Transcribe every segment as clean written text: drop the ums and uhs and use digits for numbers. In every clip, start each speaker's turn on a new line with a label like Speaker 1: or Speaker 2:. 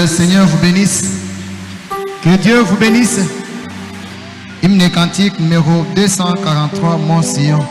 Speaker 1: le Seigneur vous bénisse. Que Dieu vous bénisse. Hymne cantique numéro 243, Mon Sion.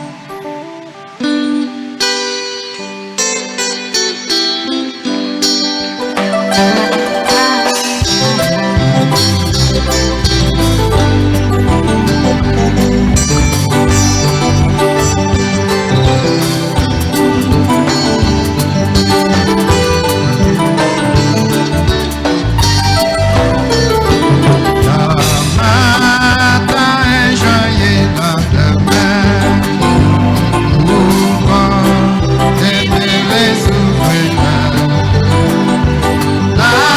Speaker 2: La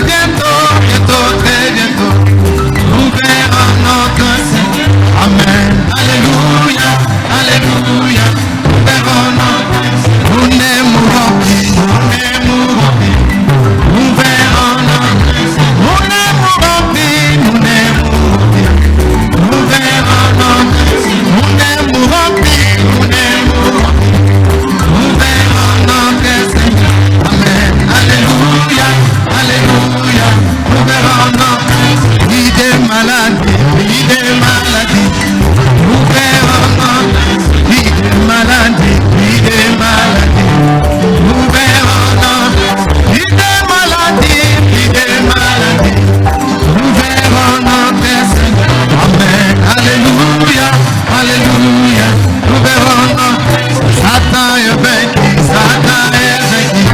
Speaker 1: bientôt, bientôt, très bientôt, nous verrons notre Seigneur. Amen. Alléluia, alléluia, nous verrons notre Seigneur. Nous ne mourrons plus, nous ne mourrons plus, nous verrons notre Seigneur. Nous ne mourrons plus, nous ne mourrons plus, nous verrons notre Seigneur. Nous ne mourrons plus, nous ne mourrons plus, nous verrons notre Seigneur. Amen. Alléluia, alléluia, nous verrons notre Seigneur. Ni des maladies, ni des maladies, nous verrons notre Seigneur. Ni des maladies, ni des maladies, nous verrons notre Seigneur. Ni des maladies, ni des maladies, nous verrons notre Seigneur. Amen. Alléluia, alléluia, nous verrons notre Seigneur. Satan est vaincu, Satan est vaincu,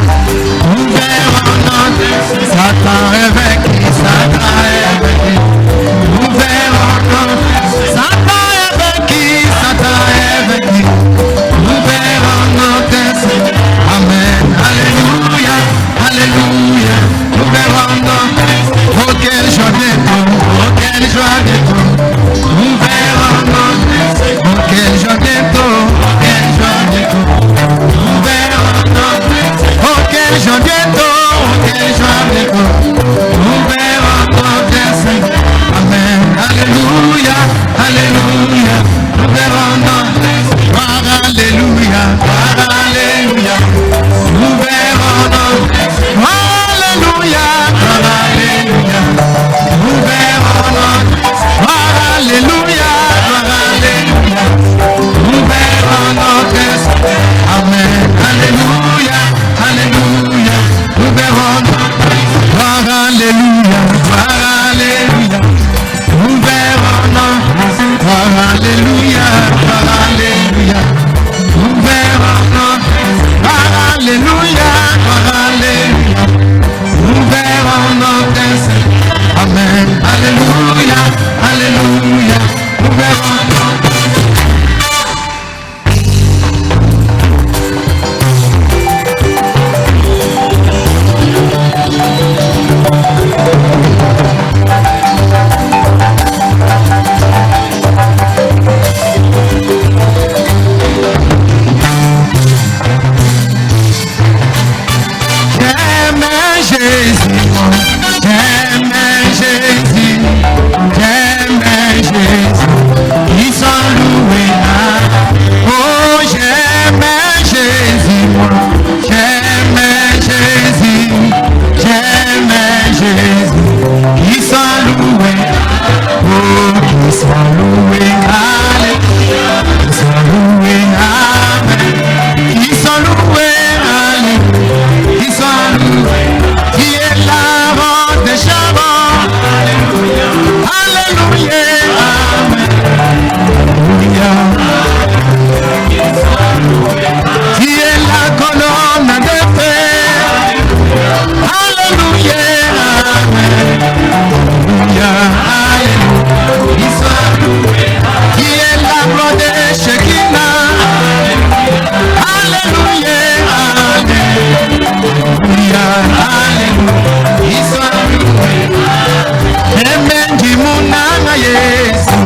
Speaker 1: nous verrons notre Seigneur. Satan est vaincu, Satan est vaincu, nous verrons notre Seigneur. Satan est vaincu, Satan est vaincu, nous verrons notre Seigneur. Amen. Alléluia, alléluia, nous verrons notre Seigneur. Oh quelle joie bientôt, oh quelle joie bientôt, nous verrons notre Seigneur. Oh quelle joie bientôt, oh quelle joie bientôt, nous verrons notre Seigneur. Oh quelle joie bientôt, oh quelle joie bientôt, nous verrons notre Seigneur. Amen. Alléluia, alléluia, nous verrons notre Seigneur. Gloire, alléluia, gloire, alléluia, nous verrons notre Seigneur. Gloire, alléluia, gloire, alléluia, nous verrons notre Seigneur. Gloire, alléluia, gloire, alléluia, nous verrons notre Seigneur. Amen. Alléluia, alléluia, nous verrons notre Seigneur. Gloire, alléluia, gloire, alléluia, nous verrons notre Seigneur. Gloire, alléluia, gloire, alléluia, nous verrons notre Seigneur. Gloire, alléluia, gloire, alléluia, nous verrons notre Seigneur. Amen. Alléluia, alléluia, nous verrons notre Seigneur. J'aime Jésus, j'aime Jésus, j'aime Jésus, ils sont loués là. Oh, j'aime Jésus, j'aime Jésus, j'aime Jésus, ils sont loués. Oh, ils sont loués, alléluia, ils sont loués, amen, ils sont loués, alléluia, ils sont loués. Qui est la robe de Sharon, alléluia, alléluia, amen, alléluia. Qui est la colonne de fer, alléluia, amen, alléluia, alléluia, ils sont loués. Qui est la gloire de Shekinah, alléluia, alléluia, alléluia, ils sont loués. Amen, Dimunanga Yesu,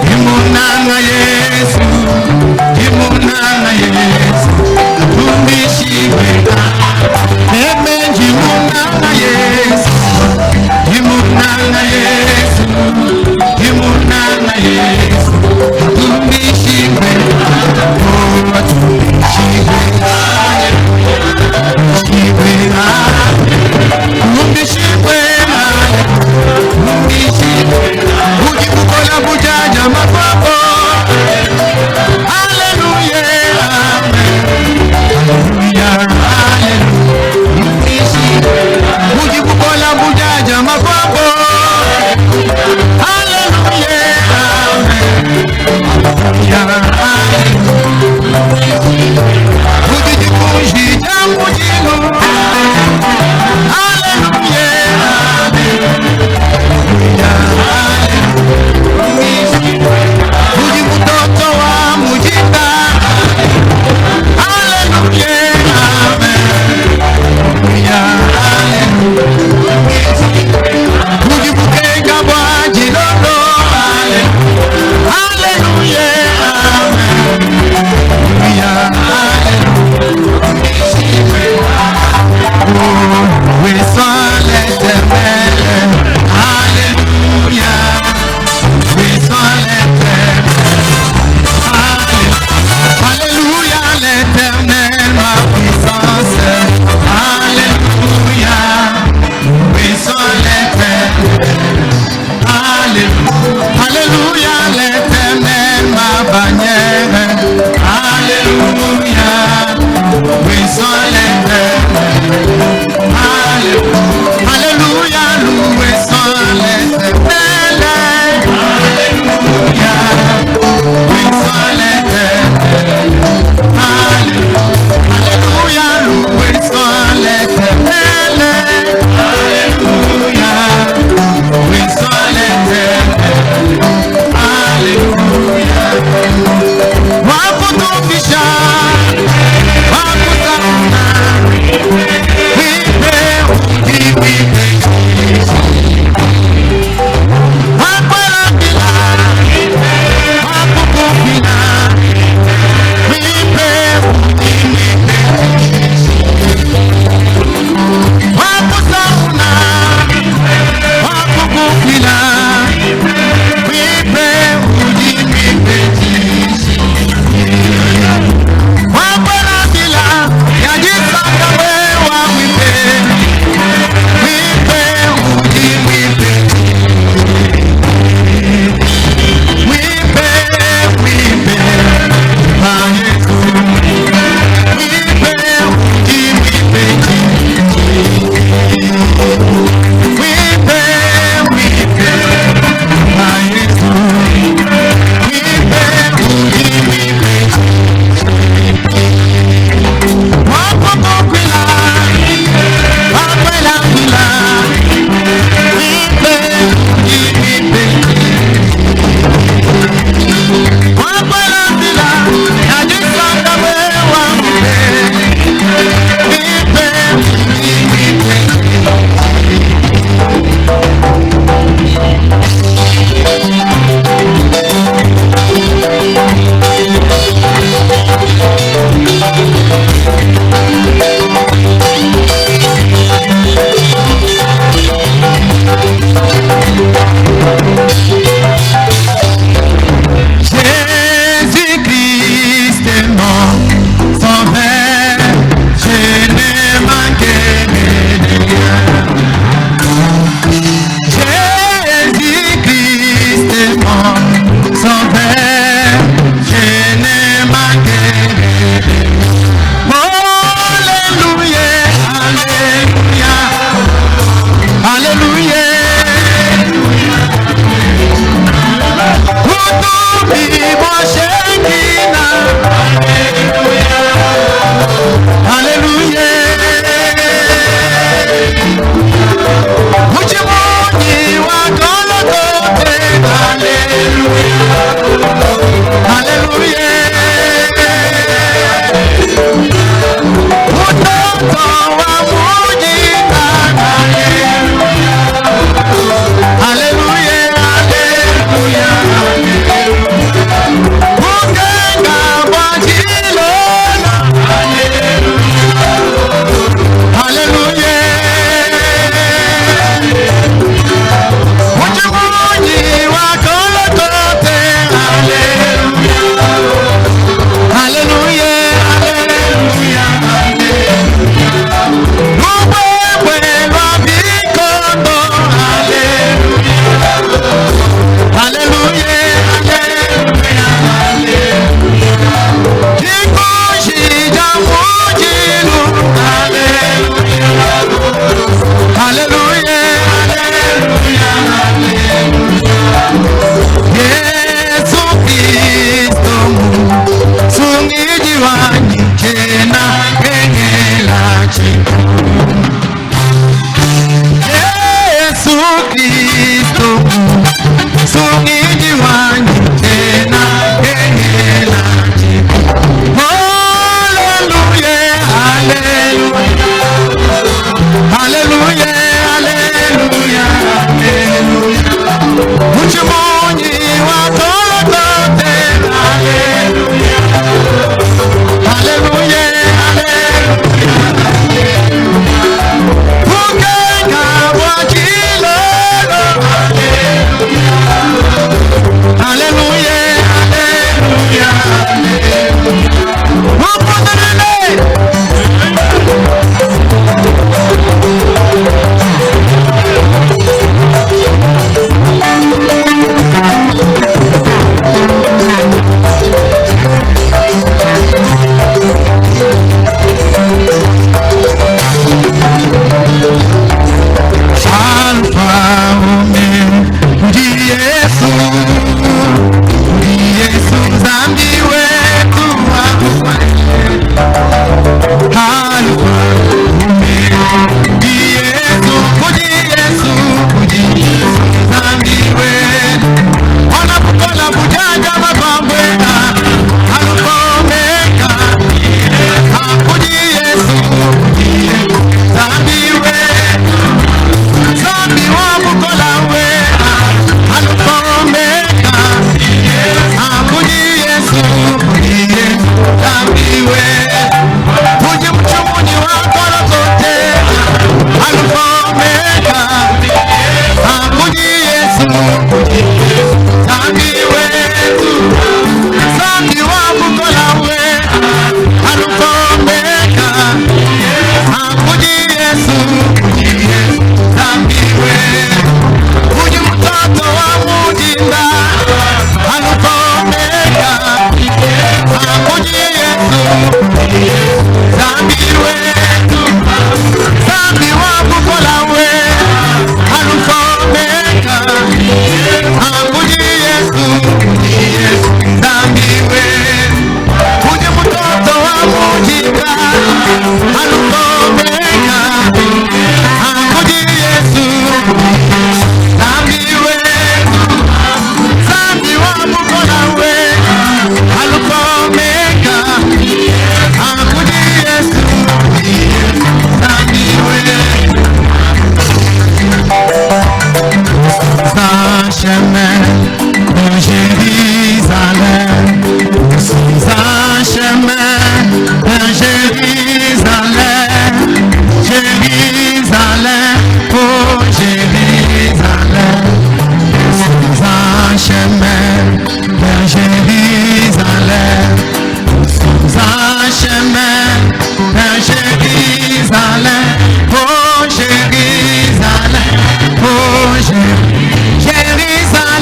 Speaker 1: Dimunanga Yesu, Dimunanga Yesu, Tumbishibeka. Amen, Dimunanga Yesu, Dimunanga Yesu, Dimunanga Yesu, Tumbishibeka. Oh, Tumbishibeka, Tumbishibeka, Tumbishibeka, Tumbishibeka. Ujikukola bujaja makwako, haleluya, haleluya, haleluya. Ujikukola bujaja makwako, Kristo sungiji wanyu tena kengela hallelujah hallelujah hallelujah hallelujah hallelujah uchimonyi watolote hallelujah hallelujah Jérusalem,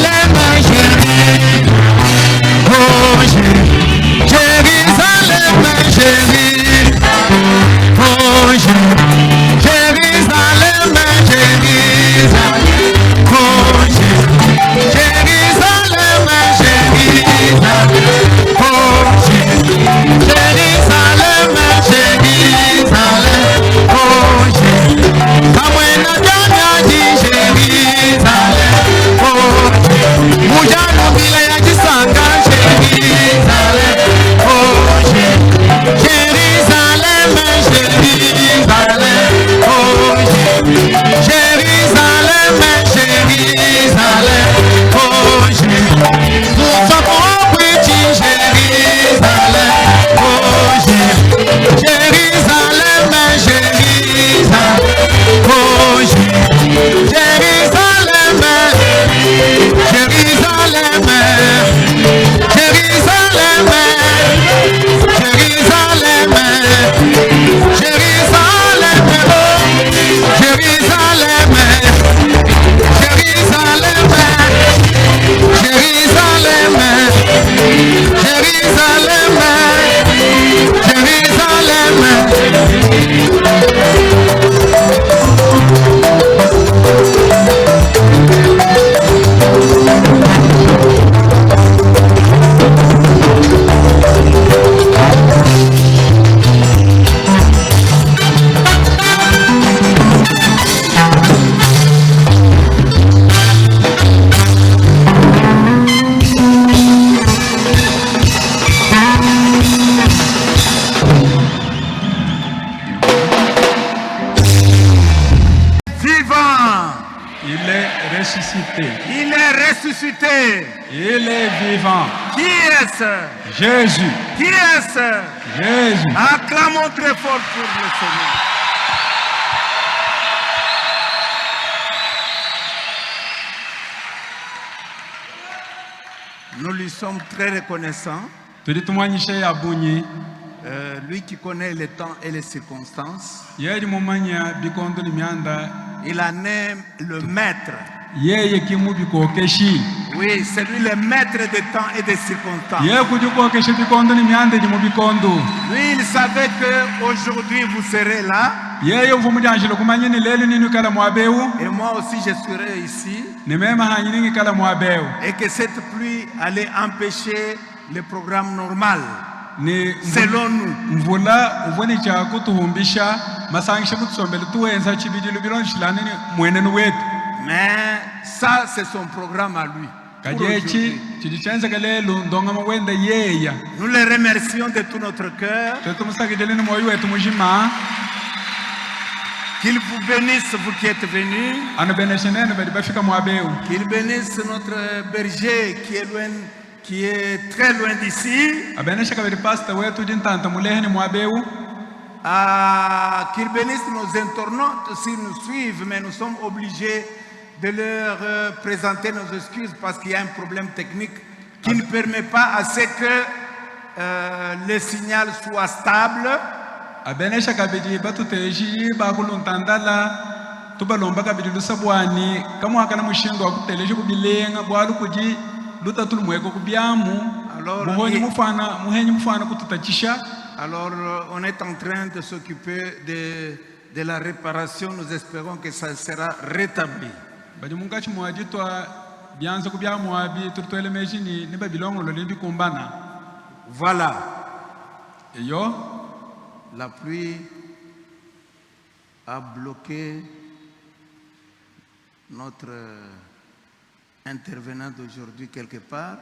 Speaker 2: Il est ressuscité.
Speaker 1: Il est ressuscité.
Speaker 2: Il est vivant.
Speaker 1: Qui est-ce?
Speaker 2: Jésus.
Speaker 1: Qui est-ce?
Speaker 2: Jésus.
Speaker 1: Acclamons très fort pour le Seigneur. Nous lui sommes très reconnaissants.
Speaker 2: Tulitumwanyisha yabunyi.
Speaker 1: Lui qui connaît les temps et les circonstances.
Speaker 2: Yeri mumanya bikondo limianda.
Speaker 1: Il en est le maître.
Speaker 2: Yeye kimu bikokeshi.
Speaker 1: Oui, c'est lui le maître des temps et des circonstances.
Speaker 2: Yeye kujikokeshi bikondo limianda jimu bikondo.
Speaker 1: Lui, il savait que aujourd'hui vous serez là.
Speaker 2: Yeye uvumujanjilo kumanyini lelo ninu kala mwabeu.
Speaker 1: Et moi aussi je serai ici.
Speaker 2: Nimema hanyini kala mwabeu.
Speaker 1: Et que cette pluie allait empêcher le programme normal. Selon nous.
Speaker 2: Mvula uvoni cha kutuhumbisha masangisha kutusombele tuwenza chibidilo bilonshilane mwenenu wetu.
Speaker 1: Mais ça c'est son programme à lui.
Speaker 2: Kajechi chidichenza kalelo ndonga mawenda yeya.
Speaker 1: Nous le remercions de tout notre cœur.
Speaker 2: Tumusakidele moyo wetu mujima.
Speaker 1: Qu'il vous bénisse, vous qui êtes venus. Qu'il bénisse notre berger qui est très loin d'ici. Qu'il bénisse nos internautes s'ils nous suivent, mais nous sommes obligés de leur présenter nos excuses parce qu'il y a un problème technique qui ne permet pas à ce que le signal soit stable.
Speaker 2: Abenesha kabidi batuteji bakuluntandala tubalomba kabidi lusabwani kamwaka na mushingo wa kuteleje kubilenga bwalu kuji lutatulumweko kubyamu muhenyi mufana kututachisha.
Speaker 1: Alors on est en train de s'occuper de la réparation. Nous espérons que ça sera rétabli.
Speaker 2: Badi mungachi mwajitwa byanza kubyamu abi tutwele mejini ni babilongo lolebi kumbana.
Speaker 1: Voilà.
Speaker 2: Eyo
Speaker 1: la pluie a bloqué notre intervenant d'aujourd'hui quelque part.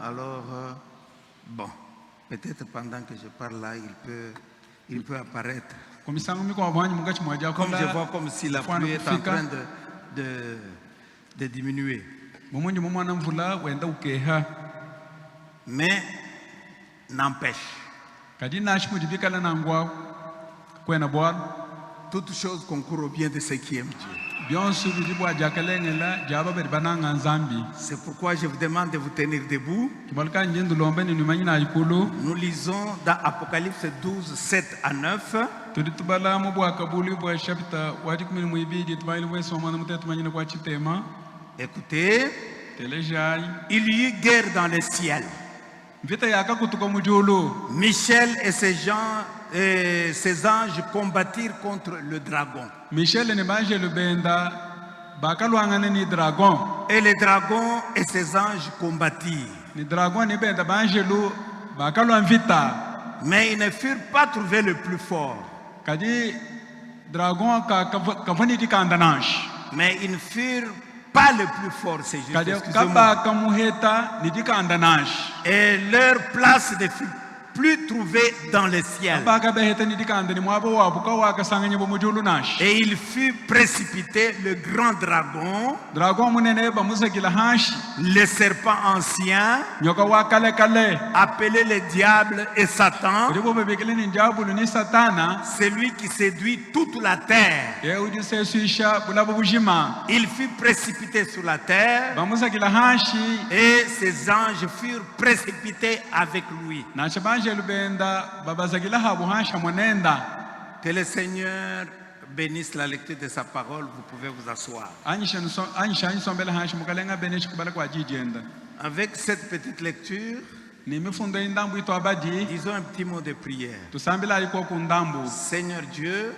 Speaker 2: Alors,
Speaker 1: bon, peut-être pendant que je parle là, il peut apparaître. Comme je vois comme si la pluie est en train de diminuer. Mais n'empêche, toute chose concourt au bien de ceux qui aiment Dieu. C'est pourquoi je vous demande de vous tenir debout. Nous lisons dans Apocalypse 12, 7 à 9. Écoutez, il y eut guerre dans le ciel. Michel et ses anges combattirent contre le dragon. Et le dragon et ses anges combattirent. Mais ils ne furent pas trouvés le plus fort. Mais ils ne furent pas le plus fort, c'est juste. Et leur place ne fut plus trouvée dans le ciel. Et il fut précipité le grand dragon, le serpent ancien, appelé le diable et Satan, celui qui séduit toute la terre. Il fut précipité sur la terre et ses anges furent précipités avec lui. Que le Seigneur bénisse la lecture de sa parole. Vous pouvez vous asseoir. Avec cette petite lecture, disons un petit mot de prière. Seigneur Dieu,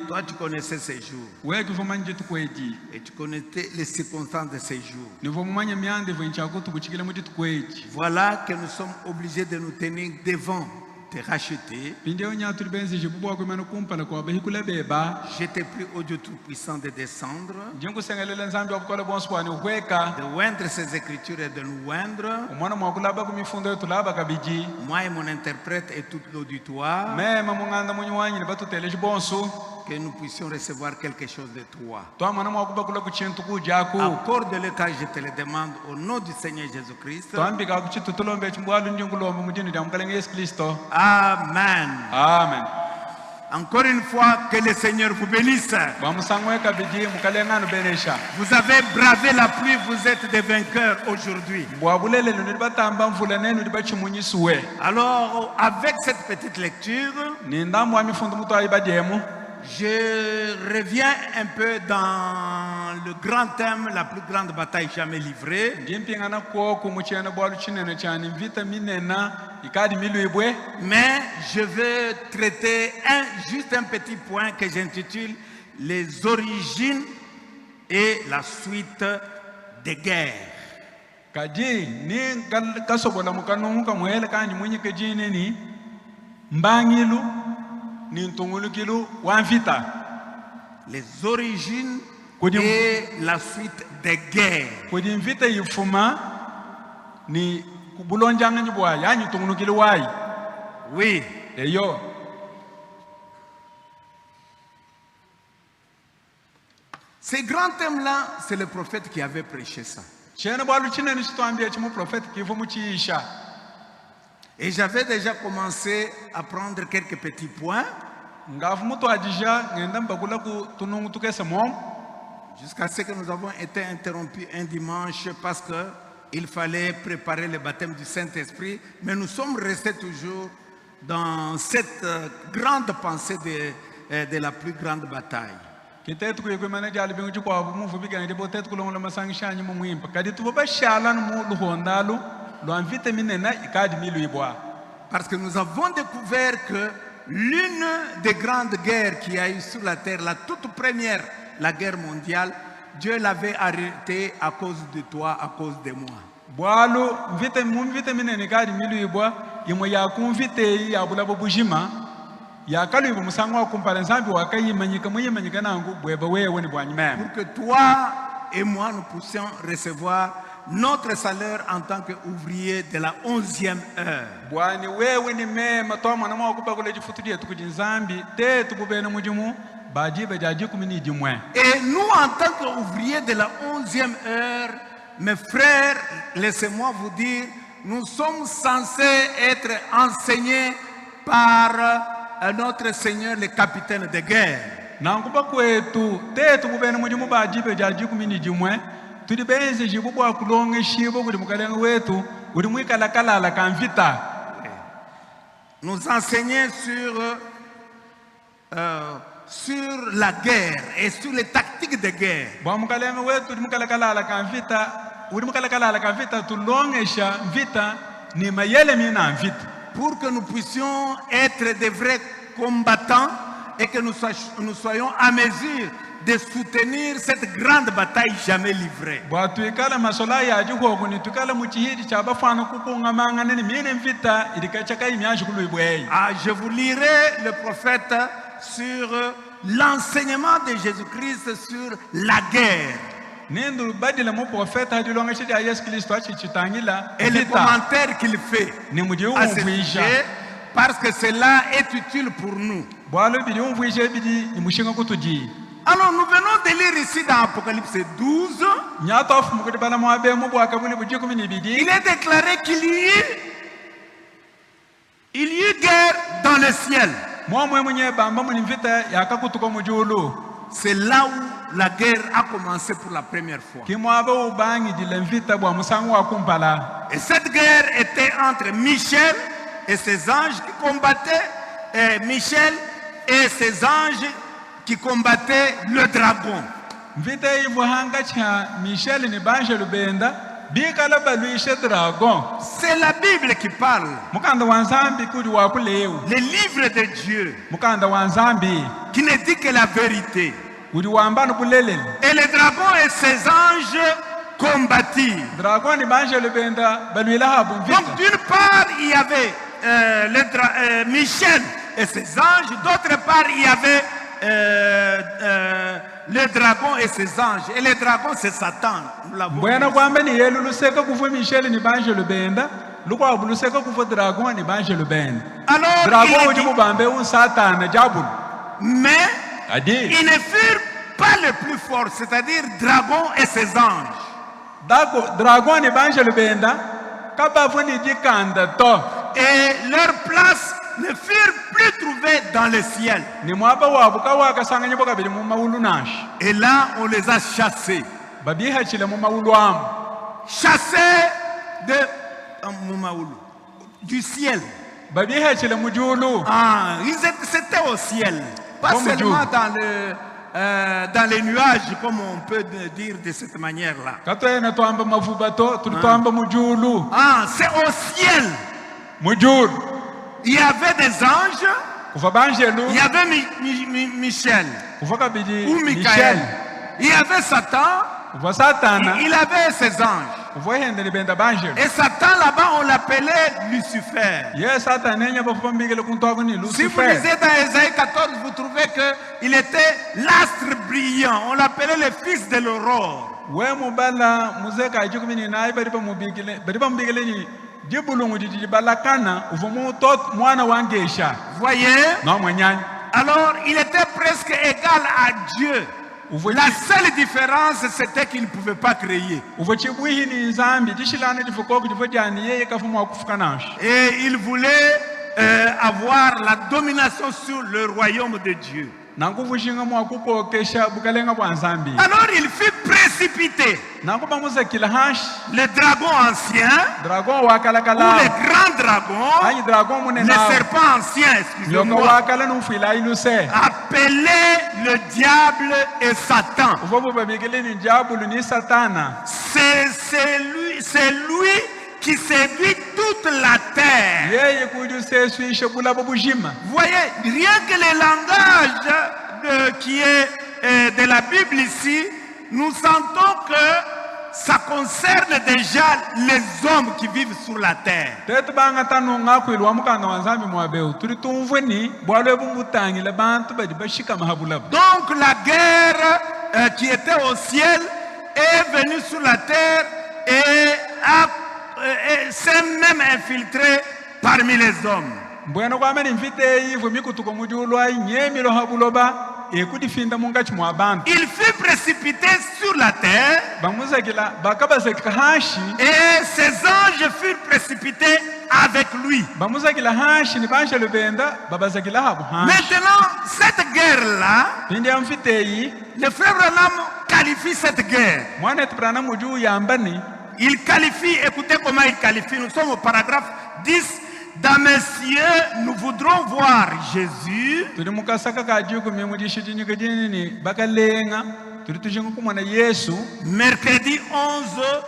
Speaker 1: toi tu connaissais ces jours et tu connaissais les circonstances de ces jours. Voilà que nous sommes obligés de nous tenir devant
Speaker 3: te racheter.
Speaker 2: pinde unya tuli benzi jibubo ko mena kumpala ko ba hikula beba
Speaker 3: Je t'ai pris au Dieu Tout-Puissant de descendre,
Speaker 2: jingu sengelele nzambi obukola bonswani ukweka
Speaker 3: de oindre ces écritures et de nous oindre,
Speaker 2: umwana mwakulaba kumifundo tulaba kabiji
Speaker 3: moi et mon interprète et tout l'auditoire,
Speaker 2: mema munganda munywanyi ne batutele jibonsu
Speaker 3: que nous puissions recevoir quelque chose de toi.
Speaker 2: to mwana mwakuba kula kuchintu kujaku
Speaker 3: Accorde-le car je te le demande au nom du Seigneur Jésus-Christ.
Speaker 2: to ambika kuchitu tulombe chimbwalu njungulombe mujini lya mkalenga Yesu Kristo.
Speaker 3: Amen.
Speaker 2: Amen.
Speaker 3: Encore une fois, que le Seigneur vous bénisse.
Speaker 2: Bamusangwe kabiji mukalengano benesha
Speaker 3: Vous avez bravé la pluie, vous êtes des vainqueurs aujourd'hui.
Speaker 2: bwabulele nuni batamba mvula nenu libachimunyisuwe
Speaker 3: Alors, avec cette petite lecture,
Speaker 2: ni ndambu wa mifundo mutu ayibadiemu
Speaker 3: je reviens un peu dans le grand thème, la plus grande bataille jamais livrée.
Speaker 2: ndimpingana kwoku muchena bwalu chinene chani mvita minena ikadi miluibwe
Speaker 3: Mais je vais traiter juste un petit point que j'intitule les origines et la suite des guerres.
Speaker 2: kaji ni kasobola mukanungu kamuhele kanji mwinyike jineni mbangilu ni ntungulukilu wa mvita
Speaker 3: Les origines
Speaker 2: Kodi-
Speaker 3: et la suite des guerres.
Speaker 2: kodi mvita yifuma ni kubulonjanga nyibwa yanyi tungulukilu wayi
Speaker 3: Oui.
Speaker 2: eyo
Speaker 3: Ces grands thèmes-là, c'est le prophète qui avait prêché ça.
Speaker 2: chene bwalu chinene chitwambia chimu profeti kifu muchiisha
Speaker 3: Et j'avais déjà commencé à prendre quelques petits points
Speaker 2: ngafu mutu ajisha ngenda mbakula ku tunungu tukese mom
Speaker 3: jusqu'à ce que nous avons été interrompus un dimanche parce qu'il fallait préparer le baptême du Saint-Esprit. Mais nous sommes restés toujours dans cette grande pensée de la plus grande bataille.
Speaker 2: kitetu kuyikwemana jali bingu chikwabu mufu biganje botetu kulongola masangishanyi mu mwimpa kadi tubo bashala mu luhondalu lwa mvita minena ikadi milu ibwa
Speaker 3: Parce que nous avons découvert que l'une des grandes guerres qu'il y a eu sur la terre, la toute première, la guerre mondiale, Dieu l'avait arrêtée à cause de toi, à cause de moi.
Speaker 2: bwalu mvita minena ikadi milu ibwa imwe yakumvite ya bulabo bujima yakaluibu musango wa kumpala nzambi wakayimanyika muyimanyika nangu bweba wewe ni bwanyimema
Speaker 3: Pour que toi et moi, nous puissions recevoir notre salaire en tant qu'ouvrier de la 11e heure.
Speaker 2: bwani wewe ni mema to mwana mwa kubakula chifutu dietu kuti nzambi tetu kubena mujimu bajibe jaji kumini jimwe
Speaker 3: Et nous, en tant qu'ouvriers de la 11e heure, mes frères, laissez-moi vous dire, nous sommes censés être enseignés par notre Seigneur, le capitaine de guerre.
Speaker 2: nankuba kwetu tetu kubena mujimu bajibe jaji kumini jimwe tudi benze jibu bwa kulonge shibo kuti mukalenga wetu uri mwikalakalala kamvita
Speaker 3: Nous enseigner sur la guerre et sur les tactiques de guerre.
Speaker 2: bwa mukalenga wetu uri mukalakalala kamvita uri mukalakalala kamvita tulongesha mvita ni mayele mina mvita
Speaker 3: Pour que nous puissions être des vrais combattants et que nous soyons à mesure de soutenir cette grande bataille jamais livrée.
Speaker 2: bwa tuikala masola yaji hoku ni tukala muchihidi cha bafana kukungamanga nini mine mvita idikachaka imyaji kuluibwei
Speaker 3: Je vous lirai le prophète sur l'enseignement de Jésus-Christ sur la guerre
Speaker 2: nindu badila mu profeta hadilonga chidi ya Yesu Kristo achichitangila
Speaker 3: et les commentaires qu'il fait
Speaker 2: ni mudi
Speaker 3: à ce
Speaker 2: umvuisha
Speaker 3: sujet, parce que cela est utile pour nous.
Speaker 2: bwalo bidi umvuisha bidi imushinga kutuji
Speaker 3: Alors nous venons de lire ici dans Apocalypse 12,
Speaker 2: nyato afu mukudi bana mwabe mu bwa kabuli buji kumini bidi
Speaker 3: il est déclaré qu'il y eut guerre dans le ciel.
Speaker 2: mwamwe mwenye bamba muni mvita yakakutuka mujulu
Speaker 3: C'est là où la guerre a commencé pour la première fois.
Speaker 2: kimwabe ubangi dile mvita bwa musango wa kumpala
Speaker 3: Et cette guerre était entre Michel et ses anges qui combattaient, Michel et ses anges qui combattaient le dragon.
Speaker 2: mvita ivu hanga cha Michel ni banje lubenda bikala baluishe dragon
Speaker 3: C'est la Bible qui parle,
Speaker 2: mukanda wa nzambi kudi wakuleu
Speaker 3: le livre de Dieu,
Speaker 2: mukanda wa nzambi
Speaker 3: qui ne dit que la vérité.
Speaker 2: kudi wambana bulelele
Speaker 3: Et le dragon et ses anges combattirent.
Speaker 2: dragon ni banje lubenda baluila habu
Speaker 3: Donc
Speaker 2: mvita
Speaker 3: d'une part, il y avait Michel et ses anges. D'autre part, il y avait le dragon et ses anges. Et le dragon, c'est Satan. Nous l'avons
Speaker 2: Mbwena
Speaker 3: vu.
Speaker 2: kwamba ni yelu luseka kufa Michel ni banje lubenda. Lukwa buluseka kufa dragon ni banje lubenda.
Speaker 3: Alors,
Speaker 2: Dragon
Speaker 3: il
Speaker 2: uji
Speaker 3: dit,
Speaker 2: mubambe un Satan jabul.
Speaker 3: mais
Speaker 2: Adi.
Speaker 3: ils ne furent pas les plus forts, c'est-à-dire dragon et ses anges.
Speaker 2: Dako dragon ni banje lubenda. Kabafu ni jikanda to.
Speaker 3: Et leur place ne furent plus trouvées dans le ciel.
Speaker 2: Ni mwaba wabu kawaka sanganya boka bili mu maulu nash.
Speaker 3: Et là, on les a chassés.
Speaker 2: Babi hachile mu maulu am.
Speaker 3: Chassés du ciel.
Speaker 2: Babi hachile mu julu.
Speaker 3: Ah, c'était au ciel. Pas
Speaker 2: Comme
Speaker 3: seulement
Speaker 2: Dieu.
Speaker 3: dans les nuages, comme on peut dire de cette manière-là.
Speaker 2: Katoe na tuamba mafubato, tuamba mu julu.
Speaker 3: Ah, c'est au ciel.
Speaker 2: Mu julu.
Speaker 3: Il y avait des anges,
Speaker 2: Kufa banjelu.
Speaker 3: il y avait Michel
Speaker 2: Kufa kabidi
Speaker 3: ou Michael. Il y avait Satan,
Speaker 2: Kufa Satana.
Speaker 3: il avait ses anges.
Speaker 2: Kufa hende ni benda banjelu.
Speaker 3: Et Satan là-bas, on l'appelait Lucifer.
Speaker 2: Ye Satana nya bafu mbigele kuntoa ni
Speaker 3: Si vous
Speaker 2: Lucifer.
Speaker 3: lisez dans Ésaïe 14, vous trouvez qu'il était l'astre brillant. On l'appelait le fils de l'aurore.
Speaker 2: We mubala muzeka ajukumi ni nai bari ba mubigele ni dibulungu di balakana uvumu tot mwana wangesha.
Speaker 3: Voyez?
Speaker 2: No mwanyanya.
Speaker 3: Alors, il était presque égal à Dieu.
Speaker 2: Uvo
Speaker 3: La seule différence, c'était qu'il ne pouvait pas créer.
Speaker 2: uvo chibwihi ni zambi dishilana difukoko difojani yeye kafumu wakufukanash.
Speaker 3: Et il voulait avoir la domination sur le royaume de Dieu.
Speaker 2: Nanguvu shinga mwakuko kesha bukalenga bwa zambi.
Speaker 3: Alors, il fut précipité.
Speaker 2: Nanguba muzekila hash.
Speaker 3: Le dragon ancien,
Speaker 2: Dragon
Speaker 3: ou
Speaker 2: wakalakala.
Speaker 3: le grand dragon,
Speaker 2: Ayi dragon
Speaker 3: le
Speaker 2: munena.
Speaker 3: serpent ancien,
Speaker 2: Yoka
Speaker 3: excusez-moi,
Speaker 2: wakala nufila iluse.
Speaker 3: appelé le diable et Satan.
Speaker 2: Uvobu babigele ni diabulu ni Satana.
Speaker 3: C'est lui qui séduit toute la terre.
Speaker 2: Yeye kujuse suishe bula babujima.
Speaker 3: Vous voyez, rien que le langage qui est de la Bible ici, nous sentons que ça concerne déjà les hommes qui vivent sur la terre.
Speaker 2: Tetu banga tanu ngaku wa mukanda wa zambi mwabeu. Turi tumvweni bwalwe bumutangi le bantu badi bashika mahabulaba.
Speaker 3: Donc la guerre qui était au ciel est venue sur la terre et s'est même infiltrée parmi les hommes.
Speaker 2: Mbwena kwameni mfite yivu mikutuko mujulwa nyemilo habuloba ekudifinda mungachi mwa bantu.
Speaker 3: Il fut précipité sur la terre
Speaker 2: Bamuzekila bakabazekika hashi.
Speaker 3: et ses anges furent précipités avec lui.
Speaker 2: Bamuzekila hashi ni banje lubenda babazekila habu hashi.
Speaker 3: Maintenant, cette guerre-là,
Speaker 2: Pindi ya mfite yi
Speaker 3: le frère Branham qualifie cette guerre.
Speaker 2: mwana tuprana muju yambani.
Speaker 3: Il qualifie, écoutez comment il qualifie, nous sommes au paragraphe 10. Dans mes cieux, nous voudrons voir Jésus,
Speaker 2: Turi mukasaka kajuku mimujishiji nyikajini ni bakalenga. Turi tujingu kumwana Yesu.
Speaker 3: mercredi 11,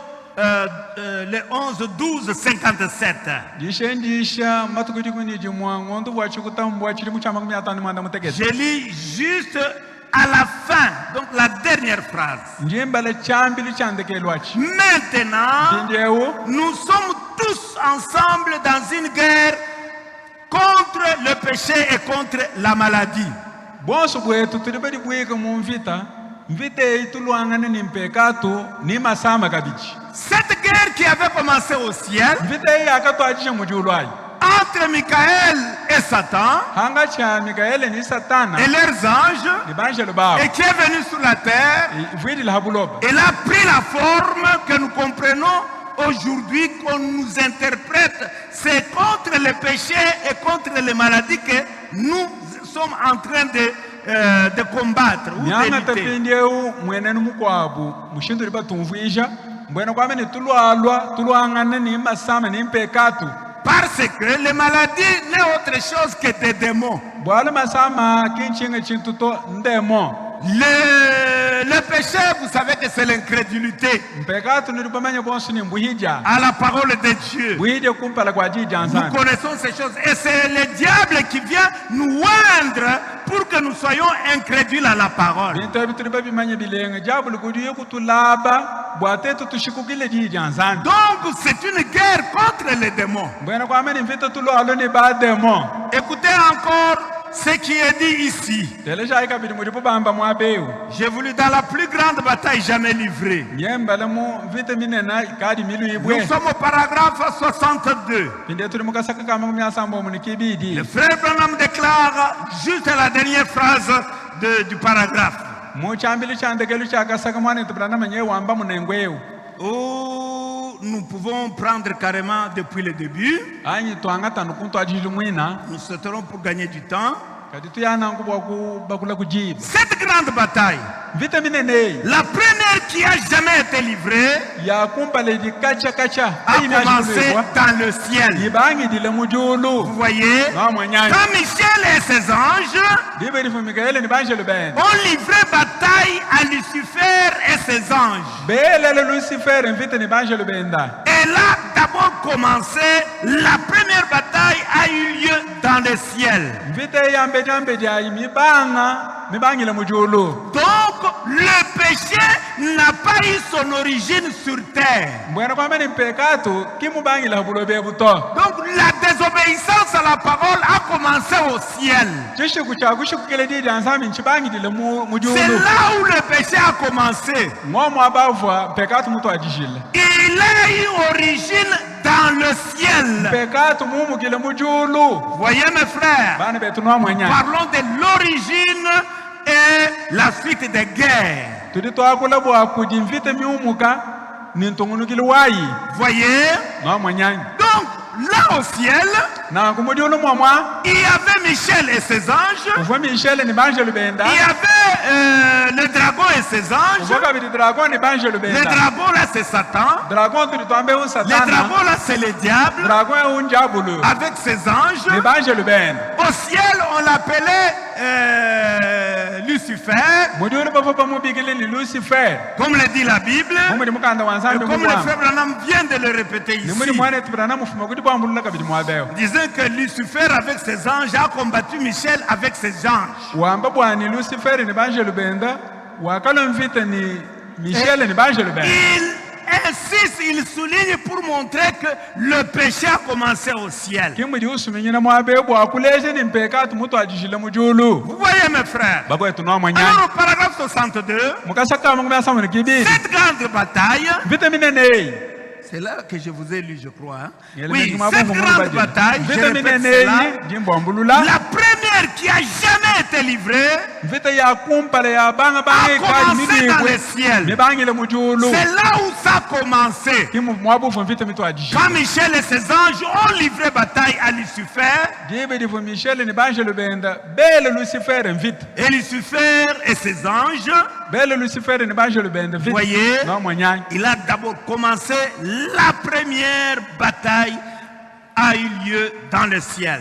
Speaker 3: le 11, 12, 57.
Speaker 2: Jishendisha matukujikuni jimwa ngondu wachukutambwa chiri muchama kumyatani mwanda mutegezi.
Speaker 3: Je lis juste à la fin, donc la dernière phrase.
Speaker 2: Njimbale chambili chandekelwachi.
Speaker 3: Maintenant,
Speaker 2: Ndiewo
Speaker 3: nous sommes tous ensemble dans une guerre contre le péché et contre la maladie.
Speaker 2: bonso bwetu turi badi bwika mu mvita. Mvita ituluangane ni mpekatu ni masama kabichi.
Speaker 3: Cette guerre qui avait commencé au ciel,
Speaker 2: Mvita hii akatwajisha mujulwai.
Speaker 3: entre Michael et Satan
Speaker 2: Hanga cha Mikaele ni Satana.
Speaker 3: et leurs anges,
Speaker 2: Ni banje lubao.
Speaker 3: et qui est venu sur la terre,
Speaker 2: Vwidi la habuloba.
Speaker 3: elle a pris la forme que nous comprenons aujourd'hui, qu'on nous interprète. C'est contre le péché et contre les maladies que nous sommes en train de combattre ou
Speaker 2: Nyanga
Speaker 3: de lutter.
Speaker 2: tapindiewu mwenenu mukwabu. Mushindu riba tumvuisha. Mbwena kwame ni tuluangane ni masama ni mpekatu.
Speaker 3: Parce que les maladies n'est autre chose que des démons.
Speaker 2: Bwale masama kinchinga chintuto ndemo.
Speaker 3: Le péché, vous savez que c'est l'incrédulité
Speaker 2: Mpekatu ni rubamanya bonsu ni mbuhija.
Speaker 3: à la parole de Dieu.
Speaker 2: Buhija kumpala kwa jija
Speaker 3: Nous
Speaker 2: ansani.
Speaker 3: connaissons ces choses et c'est le diable qui vient nous oindre pour que nous nous soyons incrédules à la parole.
Speaker 2: bintu bituli babimanye bilenga jabulu kudiye kutulaba bwatetu tushikukile dija nzambi
Speaker 3: Donc c'est une guerre contre les démons.
Speaker 2: mbwena kwamene mvita tulolo ni ba demo
Speaker 3: Écoutez encore ce qui est dit ici.
Speaker 2: teleja ikabidi mudipo bamba mwabeu
Speaker 3: J'ai voulu dans la plus grande bataille jamais livrée.
Speaker 2: nyembala mu mvita minena ikadi milu
Speaker 3: Nous
Speaker 2: ibwe
Speaker 3: sommes au paragraphe 62.
Speaker 2: pinde tuli mukasaka kama kumyasambo munikibidi
Speaker 3: Le frère Branham déclare juste la dernière phrase du paragraphe.
Speaker 2: mu chambili chandekelu chakasaka mwana tubana manye wamba munengweu
Speaker 3: Où nous pouvons prendre carrément depuis le début.
Speaker 2: anyi twanga tanu kuntu ajilu mwina
Speaker 3: Nous sauterons pour gagner du temps.
Speaker 2: kadi tuyana nkubwa bakula kujiba
Speaker 3: Cette grande bataille,
Speaker 2: vita minene
Speaker 3: la première qui a jamais été livrée,
Speaker 2: ya kumpale di kacha
Speaker 3: a commencé dans le ciel.
Speaker 2: ibangi dile mujulu
Speaker 3: Vous voyez,
Speaker 2: na mwanyanya
Speaker 3: quand Michel et ses anges
Speaker 2: dibe difu mikaele ni banje le ben
Speaker 3: ont livré bataille à Lucifer et ses anges.
Speaker 2: bele le lucifer mvita ni banje le benda
Speaker 3: Et là, d'abord commencé, la première bataille a eu lieu dans le ciel.
Speaker 2: mvita yambe jambe dia mibangi le mujulu
Speaker 3: Donc, le péché n'a pas eu son origine sur terre.
Speaker 2: mbwena kwamba ni pekato kimubangi la bulobe buto
Speaker 3: Donc, la désobéissance à la parole a commencé au ciel.
Speaker 2: chishiku cha kushikukele di jansami nchibangi dile
Speaker 3: C'est
Speaker 2: mujulu
Speaker 3: là où le péché a commencé.
Speaker 2: ngomo abavwa pekato mutu ajishile
Speaker 3: Il a eu origine dans le ciel.
Speaker 2: pekato mumukile mujulu
Speaker 3: Voyez mes frères,
Speaker 2: bana betu no mwanyanya
Speaker 3: parlons de l'origine et la suite des guerres.
Speaker 2: tudi twakula bwa kudi mvita miumuka ni ntungunukile wayi
Speaker 3: Voyez,
Speaker 2: no mwanyanya
Speaker 3: donc là au ciel,
Speaker 2: na kumujulu mwamwa
Speaker 3: il y avait Michel et ses anges,
Speaker 2: uvwa mishele ni banje lubenda
Speaker 3: il y avait le dragon et ses anges.
Speaker 2: uvwa kabidi dragon ni banje
Speaker 3: Le
Speaker 2: lubenda
Speaker 3: dragon là c'est Satan,
Speaker 2: dragon tudi twambe
Speaker 3: le
Speaker 2: satana
Speaker 3: dragon là c'est le diable
Speaker 2: dragon ya unjabulu
Speaker 3: avec ses
Speaker 2: ni
Speaker 3: anges.
Speaker 2: banje lubenda
Speaker 3: Au ciel on l'appelait Lucifer,
Speaker 2: mujulu bafo pamubikile ni lucifer
Speaker 3: comme le dit la Bible,
Speaker 2: mumudi mukanda
Speaker 3: et
Speaker 2: wansambi
Speaker 3: comme le
Speaker 2: mumwa
Speaker 3: frère Branham vient de le répéter
Speaker 2: ni mudi
Speaker 3: ici,
Speaker 2: mwana tubirana mufuma kuti bwambulula kabidi mwabeo
Speaker 3: disant que Lucifer avec ses anges a combattu Michel avec ses anges.
Speaker 2: wamba bwani lucifer ni banje lubenda wakalo mvita ni mishele ni banje lubenda
Speaker 3: Il insiste, il souligne pour montrer que le péché a commencé au ciel.
Speaker 2: kimudi usuminyina mwabe bwakuleje ni mpekatu mutu ajishile mujulu
Speaker 3: Vous voyez mes frères.
Speaker 2: babwetu no mwanyanya
Speaker 3: Alors au paragraphe 62,
Speaker 2: mukasakama kumyasamu ni kibidi
Speaker 3: cette grande bataille,
Speaker 2: mvita minene
Speaker 3: c'est là que je vous ai lu, je crois. Hein?
Speaker 2: Yele
Speaker 3: Oui,
Speaker 2: mengi mabuvu
Speaker 3: cette
Speaker 2: mulu
Speaker 3: grande
Speaker 2: badili.
Speaker 3: bataille, je
Speaker 2: Mvita
Speaker 3: répète
Speaker 2: minene
Speaker 3: cela,
Speaker 2: jimbo ambulula
Speaker 3: la première qui a jamais été livrée,
Speaker 2: mvita ya kumpale ya banga
Speaker 3: a
Speaker 2: bange kali
Speaker 3: commencé dans
Speaker 2: midibwe
Speaker 3: le ciel.
Speaker 2: mibangile mujulu
Speaker 3: C'est là où ça a commencé.
Speaker 2: kimu mwabufu mvita mitu ajishile
Speaker 3: Quand Michel et ses anges ont livré bataille à Lucifer,
Speaker 2: jibe difu mishele ni banje lubenda bele lucifer mvita
Speaker 3: et Lucifer et ses anges,
Speaker 2: bele lucifer ni banje lubenda mvita
Speaker 3: voyez,
Speaker 2: no mwanyanya
Speaker 3: il a d'abord commencé, la première bataille a eu lieu dans le ciel.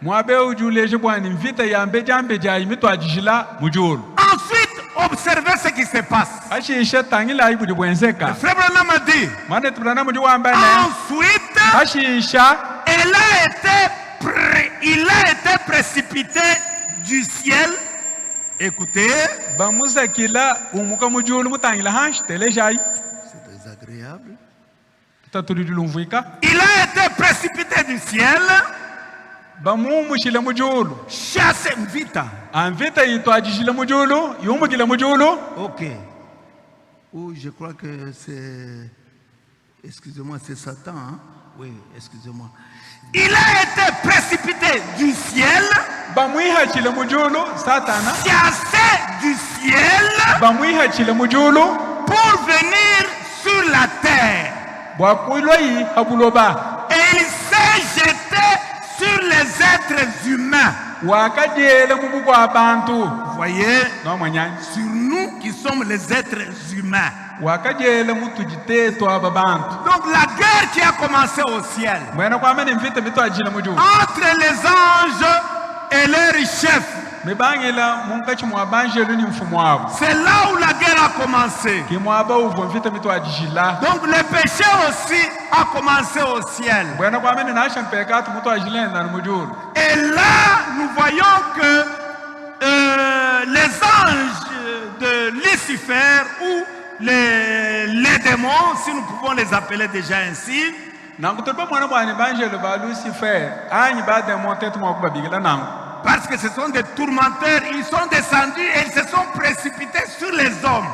Speaker 2: mwabe ujuleje bwani mvita yambe jambe jayi mitu ajishila mujulu
Speaker 3: Ensuite, observez ce qui se passe.
Speaker 2: ashisha tangila ibudi bwenzeka
Speaker 3: Le frère Branham a dit,
Speaker 2: mane tubirana mudi wambane
Speaker 3: ensuite,
Speaker 2: ashisha
Speaker 3: il a été précipité du ciel. Écoutez,
Speaker 2: bamuzakila umuka mujulu mutangila hanshi telejayi
Speaker 3: c'est désagréable.
Speaker 2: tatulidulumvuika
Speaker 3: Il a été précipité du ciel,
Speaker 2: bamumushile mujulu
Speaker 3: chassé vita.
Speaker 2: anvita yitu ajishile mujulu yumukile mujulu
Speaker 3: Ok. Ou je crois que c'est, excusez-moi, c'est Satan. Hein? Oui, excusez-moi. Il a été précipité du ciel,
Speaker 2: bamwihachile mujulu satana
Speaker 3: chassé du ciel
Speaker 2: bamwihachile mujulu
Speaker 3: pour venir sur la terre.
Speaker 2: bwakuilwayi habuloba
Speaker 3: Et il s'est jeté sur les êtres humains.
Speaker 2: wakajele mubuku abantu
Speaker 3: Vous voyez,
Speaker 2: no mwanyanya
Speaker 3: sur nous qui sommes les êtres humains.
Speaker 2: wakajele mutujitetu aba bantu
Speaker 3: Donc la guerre qui a commencé au ciel
Speaker 2: mwena kwamene mvita mitu ajile mujulu
Speaker 3: entre les anges et leur chef,
Speaker 2: mibangila munkachi mwabanjelu ni mfumu wabo
Speaker 3: c'est là où la guerre a commencé.
Speaker 2: kimwaba uvo mvita mitu ajishila
Speaker 3: Donc le péché aussi a commencé au ciel.
Speaker 2: mwena kwamene nasha mpekatu mutu ajilenda ni mujulu
Speaker 3: Et là, nous voyons que Lucifer ou les démons, si nous pouvons les appeler déjà ainsi, parce que ce sont des tourmenteurs, ils sont descendus et ils se sont précipités sur les hommes.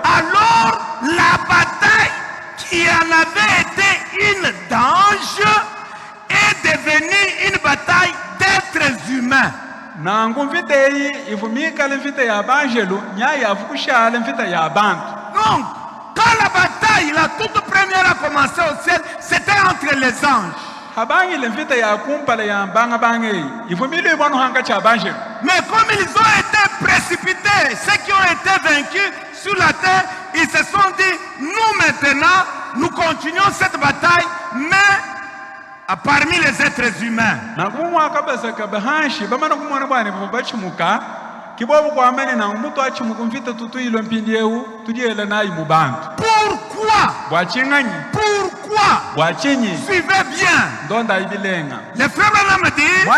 Speaker 3: Alors, la bataille qui en avait été une d'ange est devenue une bataille d'êtres humains. Donc, quand la bataille, la toute première a commencé au ciel, c'était entre les anges. Mais comme ils ont été précipités, ceux qui ont été vaincus sur la terre, ils se sont dit, nous maintenant, nous continuons cette bataille, mais parmi les êtres humains. Pourquoi? Suivez bien. Le frère Branham dit que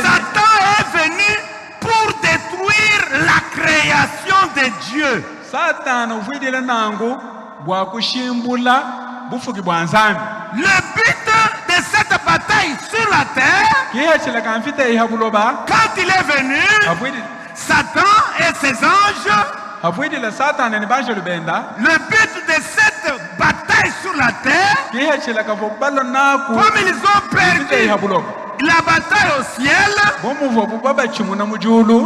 Speaker 3: Satan est venu pour détruire la création de Dieu. Le but de cette bataille sur la terre, quand il est venu, Satan et ses anges, le but de cette bataille sur la terre, comme ils ont perdu la bataille au ciel,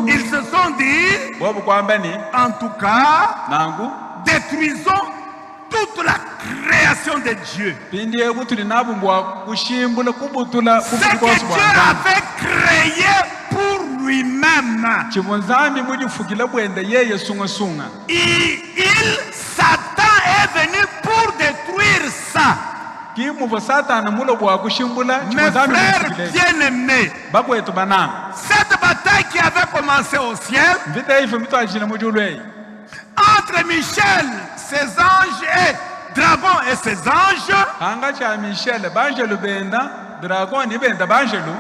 Speaker 3: ils se sont dit, en tout cas, détruisons toute la création de Dieu. Ce que Dieu avait créé pour lui-même. Satan est venu pour détruire ça. Mes frères bien-aimés, cette bataille qui avait commencé au ciel, entre Michel, ses anges et Dragon et ses anges,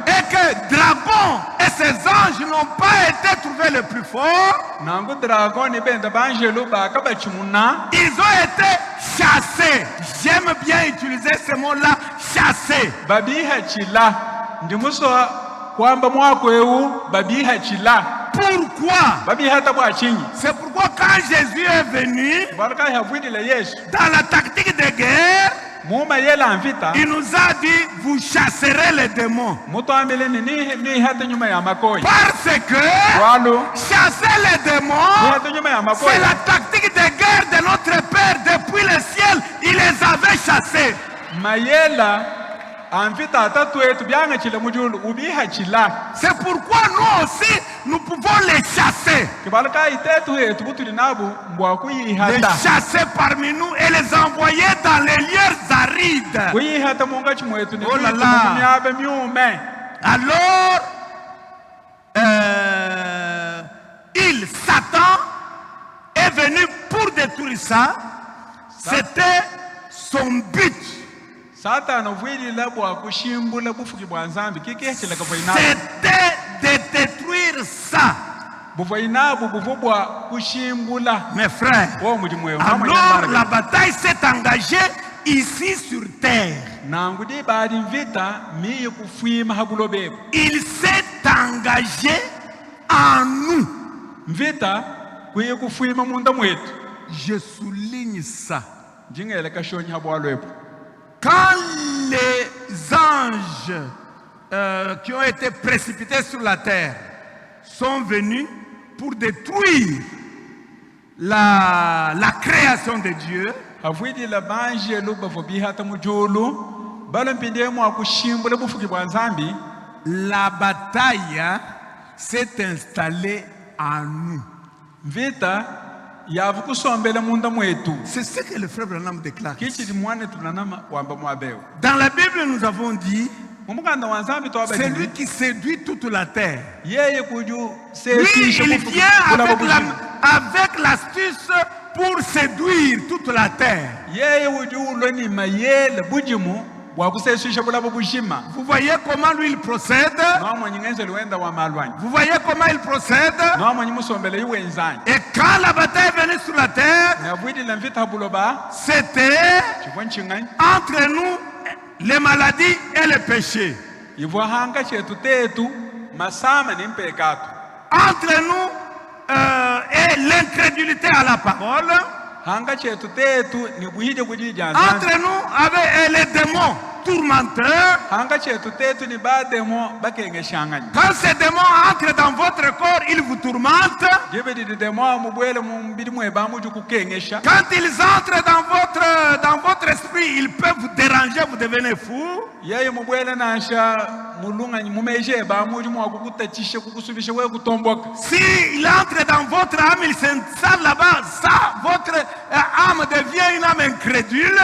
Speaker 3: et que Dragon et ses anges n'ont pas été trouvés les plus forts, ils ont été chassés. J'aime bien utiliser ce mot-là, chassés. Pourquoi? C'est pourquoi quand Jésus est venu, dans la tactique de guerre, il nous a dit, vous chasserez les démons. Parce que chasser les démons, c'est la tactique de guerre de notre Père. Depuis le ciel, il les avait chassés. C'est pourquoi nous aussi, nous pouvons les chasser. Les chasser parmi nous et les envoyer dans les lieux arides. Oh là là. Alors, Satan est venu pour détruire ça. C'était son but. C'était de détruire ça. Mes frères, alors la bataille s'est engagée ici sur terre. Il s'est engagé en nous. Je souligne ça. Quand les anges qui ont été précipités sur la terre sont venus pour détruire la création de Dieu, la bataille s'est installée en nous. C'est ce que le frère Branham déclare. Dans la Bible, nous avons dit, c'est lui qui séduit toute la terre. Lui, il vient avec l'astuce pour séduire toute la terre. Vous voyez comment lui il procède? Vous voyez comment il procède? Et quand la bataille est venue sur la terre, c'était entre nous les maladies et les péchés. Entre nous et l'incrédulité à la parole. Entre nous avec les démons tourmenteurs. Quand ces démons entrent dans votre corps, ils vous tourmentent. Quand ils entrent dans votre esprit, ils peuvent vous déranger, vous devenez fou. S'il entre dans votre âme, il s'installe là-bas, ça, votre âme devient une âme incrédule.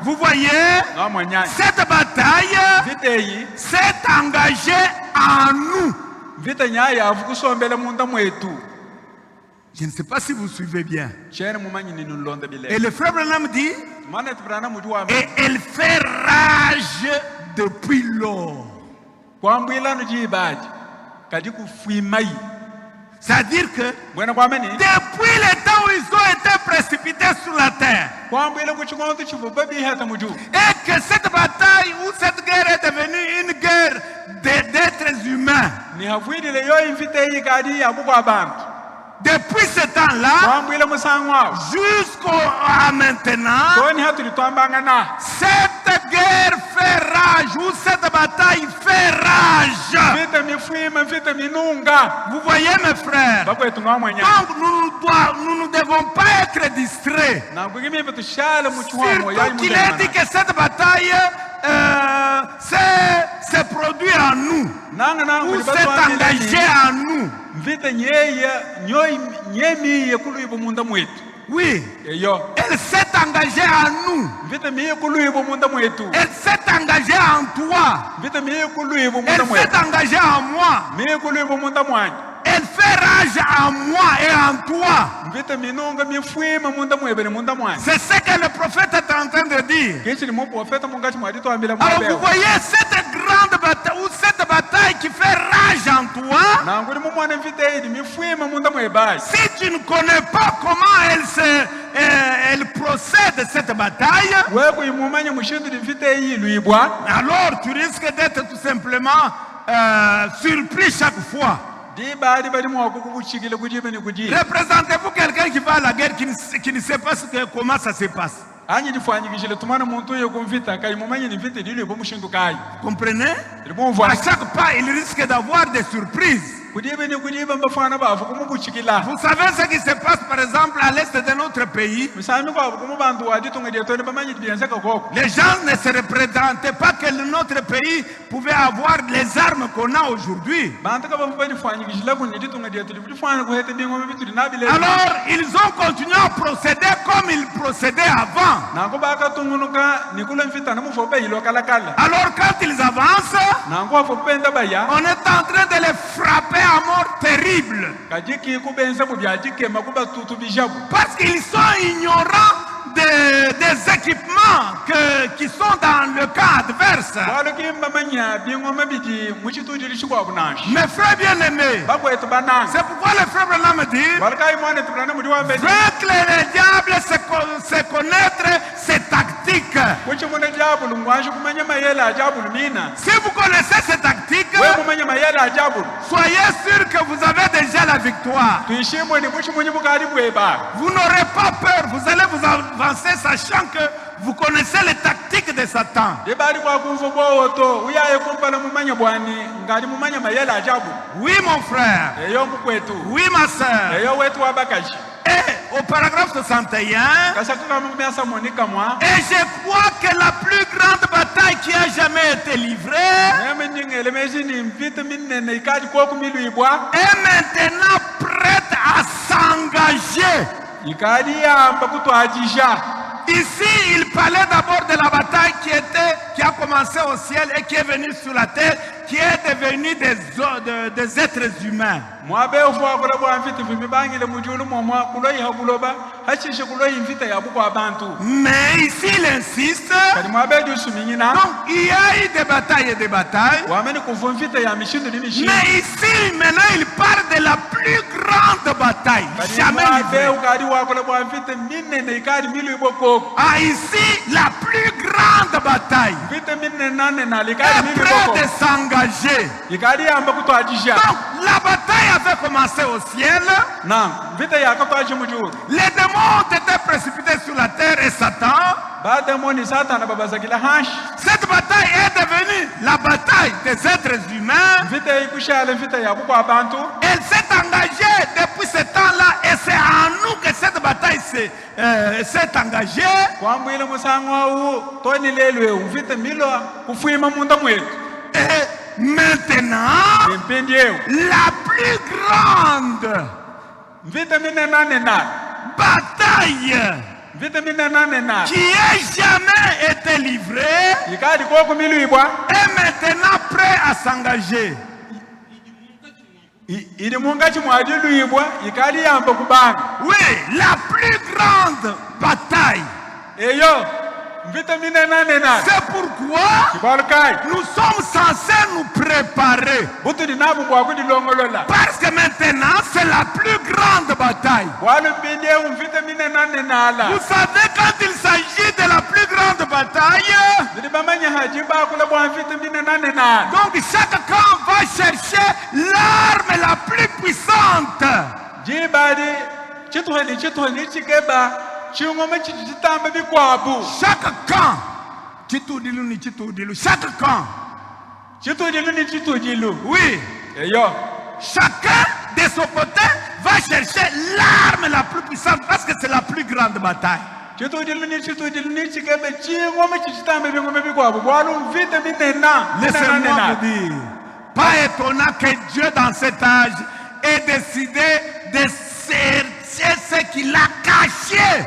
Speaker 3: Vous voyez, cette bataille s'est engagée en nous. Je ne sais pas si vous suivez bien. Et le frère Branham dit, et elle fait rage depuis lors. C'est-à-dire que depuis le temps où ils ont été précipités sur la terre, et que cette bataille ou cette guerre est devenue une guerre d'êtres humains, depuis ce temps-là jusqu'à maintenant, cette guerre fait rage, ou cette bataille fait rage. Vous voyez mes frères, donc nous ne devons pas être distraits. Surtout qu'il est dit que cette bataille s'est produite en nous, ou s'est engagée en nous. Oui, elle s'est engagée en nous. Elle s'est engagée en toi. Elle s'est engagée en moi. Elle fait rage en moi et en toi. C'est ce que le prophète est en train de dire. Alors vous voyez cette grande bataille, ou cette bataille qui fait rage en toi. Si tu ne connais pas comment elle procède cette bataille, alors tu risques d'être tout simplement surpris chaque fois. Représentez-vous quelqu'un qui va à la guerre qui ne sait pas comment ça se passe. Comprenez? À chaque pas, il risque d'avoir des surprises. Vous savez ce qui se passe par exemple à l'est de notre pays? Les gens ne se représentaient pas que notre pays pouvait avoir les armes qu'on a aujourd'hui. Alors ils ont continué à procéder comme ils procédaient avant. Alors quand ils avancent, on est en train de les frapper à mort terrible. Parce qu'ils sont ignorants des équipements qui sont dans le cas adverse. Mes frères bien-aimés, c'est pourquoi le frère Branham dit, veut que le diable se connaître ses tactiques. Si vous connaissez ces tactiques, soyez sûr que vous avez déjà la victoire. Vous n'aurez pas peur, vous allez vous avancer sachant que vous connaissez les tactiques de Satan. Oui mon frère, oui ma soeur. Et au paragraphe 61, et je crois que la plus grande bataille qui a jamais été livrée est maintenant prête à s'engager. Ici, il parlait d'abord de la bataille qui a commencé au ciel et qui est venue sur la terre, qui est devenue des êtres humains.
Speaker 2: mwabe ufuwa kula bwa mfita vimibangile mujulu mwa kuloi hakuloba hachishe kuloi mfita ya buku abantu.
Speaker 3: Mais ici il insiste.
Speaker 2: Kadi mwabe dusu minyina.
Speaker 3: Donc il y a eu des batailles et des batailles.
Speaker 2: Wameni kufu mfita ya mishindu ni mishindu.
Speaker 3: Mais ici maintenant il parle de la plus grande bataille. Jamais livrée. Ah, ici la plus grande bataille. Prêt de s'engager. Donc la bataille avait commencé au ciel. Les démons étaient précipités sur la terre et Satan. Cette bataille est devenue la bataille des êtres humains. Elle s'est engagée depuis ce temps-là et c'est en nous que cette bataille s'est engagée. Et maintenant, la plus grande bataille qui ait jamais été livrée est maintenant prêt à s'engager. Oui, la plus grande bataille. C'est pourquoi nous sommes censés nous préparer. Parce que maintenant, c'est la plus grande bataille. Vous savez, quand il s'agit de la plus grande bataille, donc chaque camp va chercher l'arme la plus puissante. Chaque camp, chaque camp, oui, chacun de son côté va chercher l'arme la plus puissante parce que c'est la plus grande bataille. Laissez-moi vous dire, pas étonnant que Dieu dans cet âge ait décidé de chercher ce qu'il a caché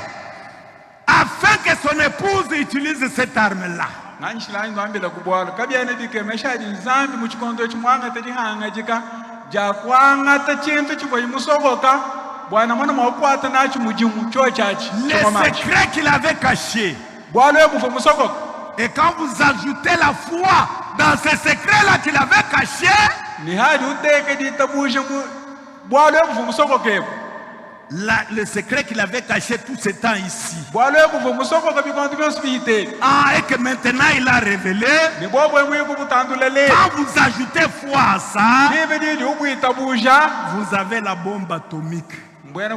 Speaker 3: afin que son épouse utilise cette arme-là. Les secrets qu'il avait cachés. Et quand vous ajoutez la foi dans ces secrets-là qu'il avait cachés, le secret qu'il avait caché tout ce temps ici. Ah, et que maintenant il a révélé. Quand vous ajoutez foi à ça, vous avez la bombe atomique. Et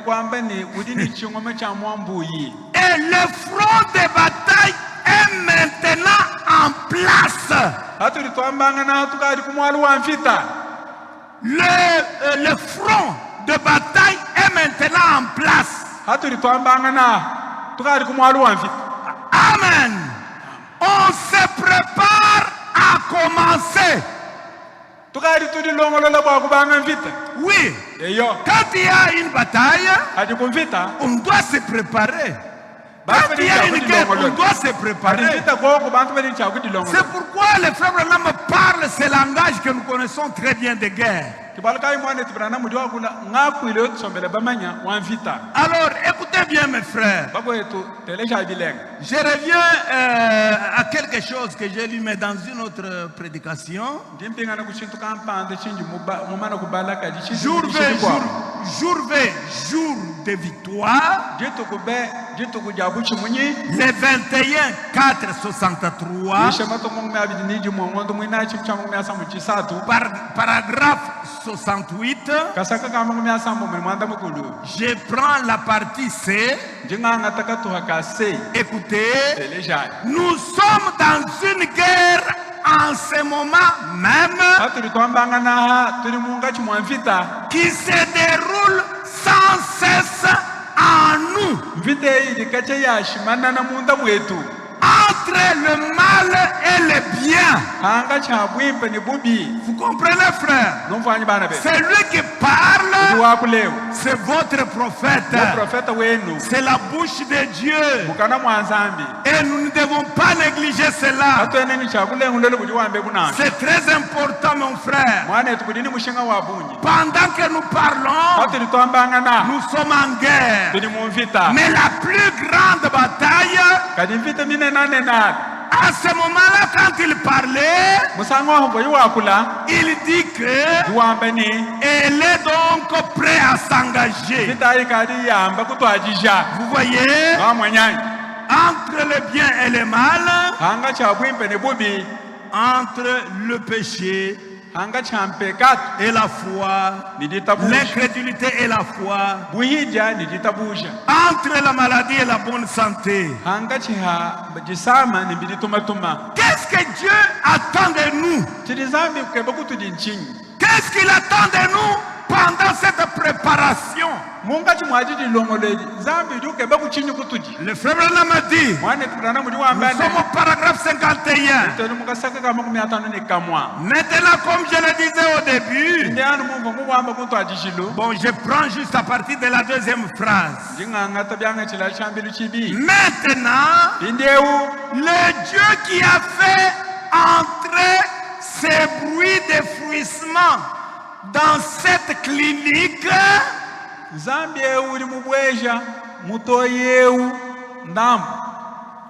Speaker 3: le front de bataille est maintenant en place. Le front de bataille est maintenant en place. Amen. On se prépare à commencer. Oui. Quand il y a une bataille, on doit se préparer. Quand il y a une guerre, on doit se préparer. C'est pourquoi les frères Branham parlent ce langage que nous connaissons très bien de guerre. Alors, écoutez bien mes frères. Je reviens à quelque chose que j'ai lu mais dans une autre prédication. Jour de victoire. Le 21-4-63. Paragraphe 68. Je prends la partie C. Écoutez, nous sommes dans une guerre en ce moment même qui se déroule sans cesse en nous. Entre le mal et le bien. Vous comprenez, frère? C'est lui qui parle. C'est votre prophète. C'est la bouche de Dieu. Et nous ne devons devons pas négliger cela.
Speaker 2: atwene chakulengulelo kuti wambe kunanga
Speaker 3: C'est très important, mon frère.
Speaker 2: mwana kuti ni mushinga wa bunyi
Speaker 3: Pendant que nous parlons,
Speaker 2: atiri twambanga na
Speaker 3: nous sommes en guerre.
Speaker 2: tiri mu mvita
Speaker 3: Mais la plus grande bataille,
Speaker 2: kadi mvita minenanenani
Speaker 3: à ce moment-là, quand il parlait,
Speaker 2: musango wa hombo yiwakula
Speaker 3: il dit que
Speaker 2: iwambe ni
Speaker 3: elle est donc prêt à s'engager.
Speaker 2: mvita ikadi yamba kutwajija
Speaker 3: Vous voyez,
Speaker 2: ngamwanyanyi
Speaker 3: entre le bien et le mal,
Speaker 2: hanga chabwimpe ne bubi
Speaker 3: entre le péché
Speaker 2: hanga champekatu
Speaker 3: et la foi,
Speaker 2: niditabusha
Speaker 3: l'incrédulité et la foi,
Speaker 2: buhija niditabusha
Speaker 3: entre la maladie et la bonne santé.
Speaker 2: hanga chiha jisama nibiditumatuma
Speaker 3: Qu'est-ce que Dieu attend de nous?
Speaker 2: tiri zambi kukemba kutudi nchinyi
Speaker 3: Qu'est-ce qu'il attend de nous pendant cette préparation?
Speaker 2: munga chimwajiji longoleli zambi dukemba kuchinyi kutudi
Speaker 3: Le frère Branham a dit,
Speaker 2: mwane tukulana muri
Speaker 3: nous
Speaker 2: wambane
Speaker 3: sommes au paragraphe 51.
Speaker 2: toni mukasaka kama 500 ni kamwa
Speaker 3: Maintenant, comme je le disais au début,
Speaker 2: ndi anu mumva muwamba kutwajishilo
Speaker 3: bon, je prends juste à partir de la deuxième phrase.
Speaker 2: ndinganga tabyanga chila chambilu chibi
Speaker 3: Maintenant,
Speaker 2: indeu
Speaker 3: le Dieu qui a fait entrer ces bruits d'effrouissement dans cette clinique,
Speaker 2: zambi eu uri mubweja mutoyeu ndambu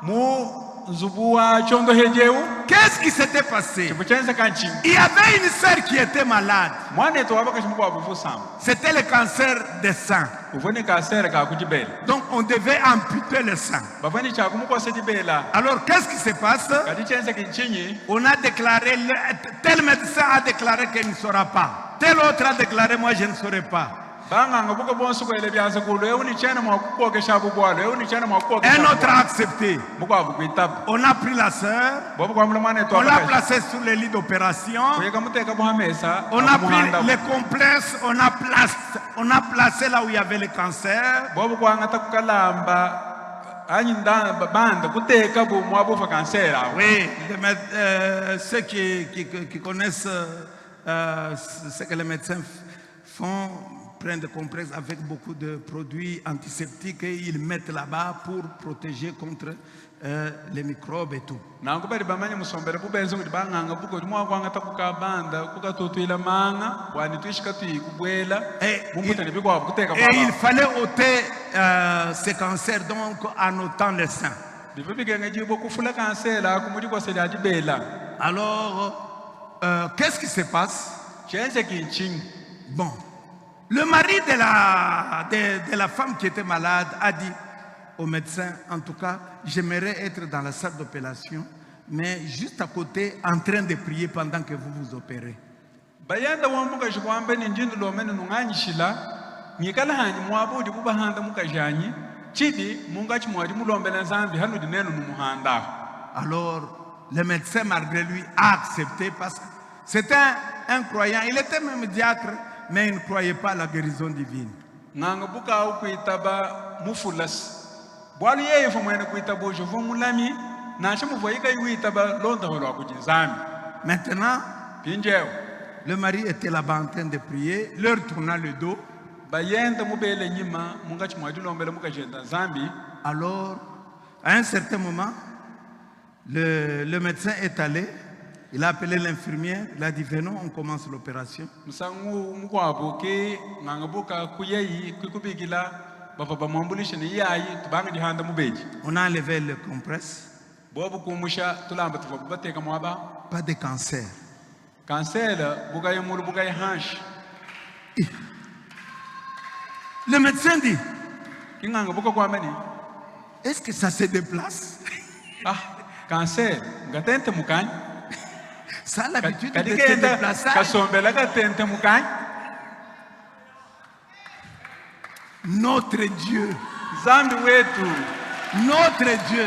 Speaker 2: mu zubuwa chondo hejeu
Speaker 3: qu'est-ce qui s'était passé?
Speaker 2: chibuchenza kanchi
Speaker 3: Il y avait une sœur qui était malade.
Speaker 2: mwane to wabaka chimuko abufusama
Speaker 3: C'était le cancer des seins.
Speaker 2: uvoni kasere ka kujibela
Speaker 3: Donc, on devait amputer le sein.
Speaker 2: bavani cha kumuko sedibela
Speaker 3: Alors, qu'est-ce qui se passe?
Speaker 2: kadi chenza kinchinyi
Speaker 3: On a déclaré, tel médecin a déclaré qu'il ne saura pas. Tel autre a déclaré, moi je ne saurais pas.
Speaker 2: banganga buko bonsu ko ele byanza kulo eu ni chena mwa kukoke shabu bwalo eu ni chena mwa kukoke
Speaker 3: Un autre a accepté.
Speaker 2: muko abukuitab
Speaker 3: On a pris la sœur,
Speaker 2: bobo kwa mula mwane to
Speaker 3: on l'a
Speaker 2: abaka
Speaker 3: placée sur le lit d'opération.
Speaker 2: kuyeka muteka buhamesa
Speaker 3: On a pris les complexes, on a placé là où il y avait le cancer.
Speaker 2: bobo kwa ngata kukalamba anyinda banda kuteka bu mwa bufa kansera
Speaker 3: Oui, ceux qui connaissent ce que les médecins font, prennent des complexes avec beaucoup de produits antiseptiques et ils mettent là-bas pour protéger contre les microbes et tout.
Speaker 2: nangu bali bamanye musombera bubenzo kuti banganga buko kuti mwa kwanga takuka banda kukatotwila manga wani twishika tuyikubwela mumutane bikwa kuteka
Speaker 3: Et il fallait ôter ces cancers donc en ôtant les seins.
Speaker 2: bibibigenge jibo kufula kansela kumudi kwa sedi ajibela
Speaker 3: Alors, qu'est-ce qui se passe?
Speaker 2: chenze kinchingi
Speaker 3: Bon, le mari de la femme qui était malade a dit au médecin, en tout cas, j'aimerais être dans la salle d'opération, mais juste à côté, en train de prier pendant que vous vous opérez.
Speaker 2: bayanda wamuka shikwambe ni njindu lomene nunganyishila ngikala hanyi mwabudi kubahanda mukajanyi chidi munga chimwadi mulombela nzambi hanu dinenu numuhanda
Speaker 3: Alors, le médecin, malgré lui, a accepté parce que c'était un croyant. Il était même diacre, mais il ne croyait pas à la guérison divine.
Speaker 2: nganga buka ukuitaba mufulas bwalu yeye fo mwene kuitaba ojo fo mulami nashe muvoyika yuitaba londa holo akujinzambi
Speaker 3: Maintenant,
Speaker 2: pinjeo
Speaker 3: le mari était là-bas en train de prier, leur tournant le dos.
Speaker 2: bayenda mubele nyima munga chimwadi lombela mukajenda nzambi.
Speaker 3: Alors, à un certain moment, le médecin est allé, il a appelé l'infirmière, il a dit venons, on commence l'opération.
Speaker 2: musangu mukwabo ke nganga buka kuyeyi kukubigila baba bamwambulishe ni yayi tubanga dihanda mubeji
Speaker 3: On a enlevé le compresse,
Speaker 2: bobu kumusha tulamba tuva bateka mwaba
Speaker 3: pas de cancer.
Speaker 2: kansela buka yemulu buka yehanshi
Speaker 3: Le médecin dit,
Speaker 2: kinganga buka kwamani
Speaker 3: est-ce que ça se déplace?
Speaker 2: ah kansela ngatente mukany
Speaker 3: Ça a l'habitude de se
Speaker 2: kadikenda
Speaker 3: déplacer.
Speaker 2: kasombela gatente mukany
Speaker 3: Notre Dieu,
Speaker 2: zambi wetu
Speaker 3: notre Dieu.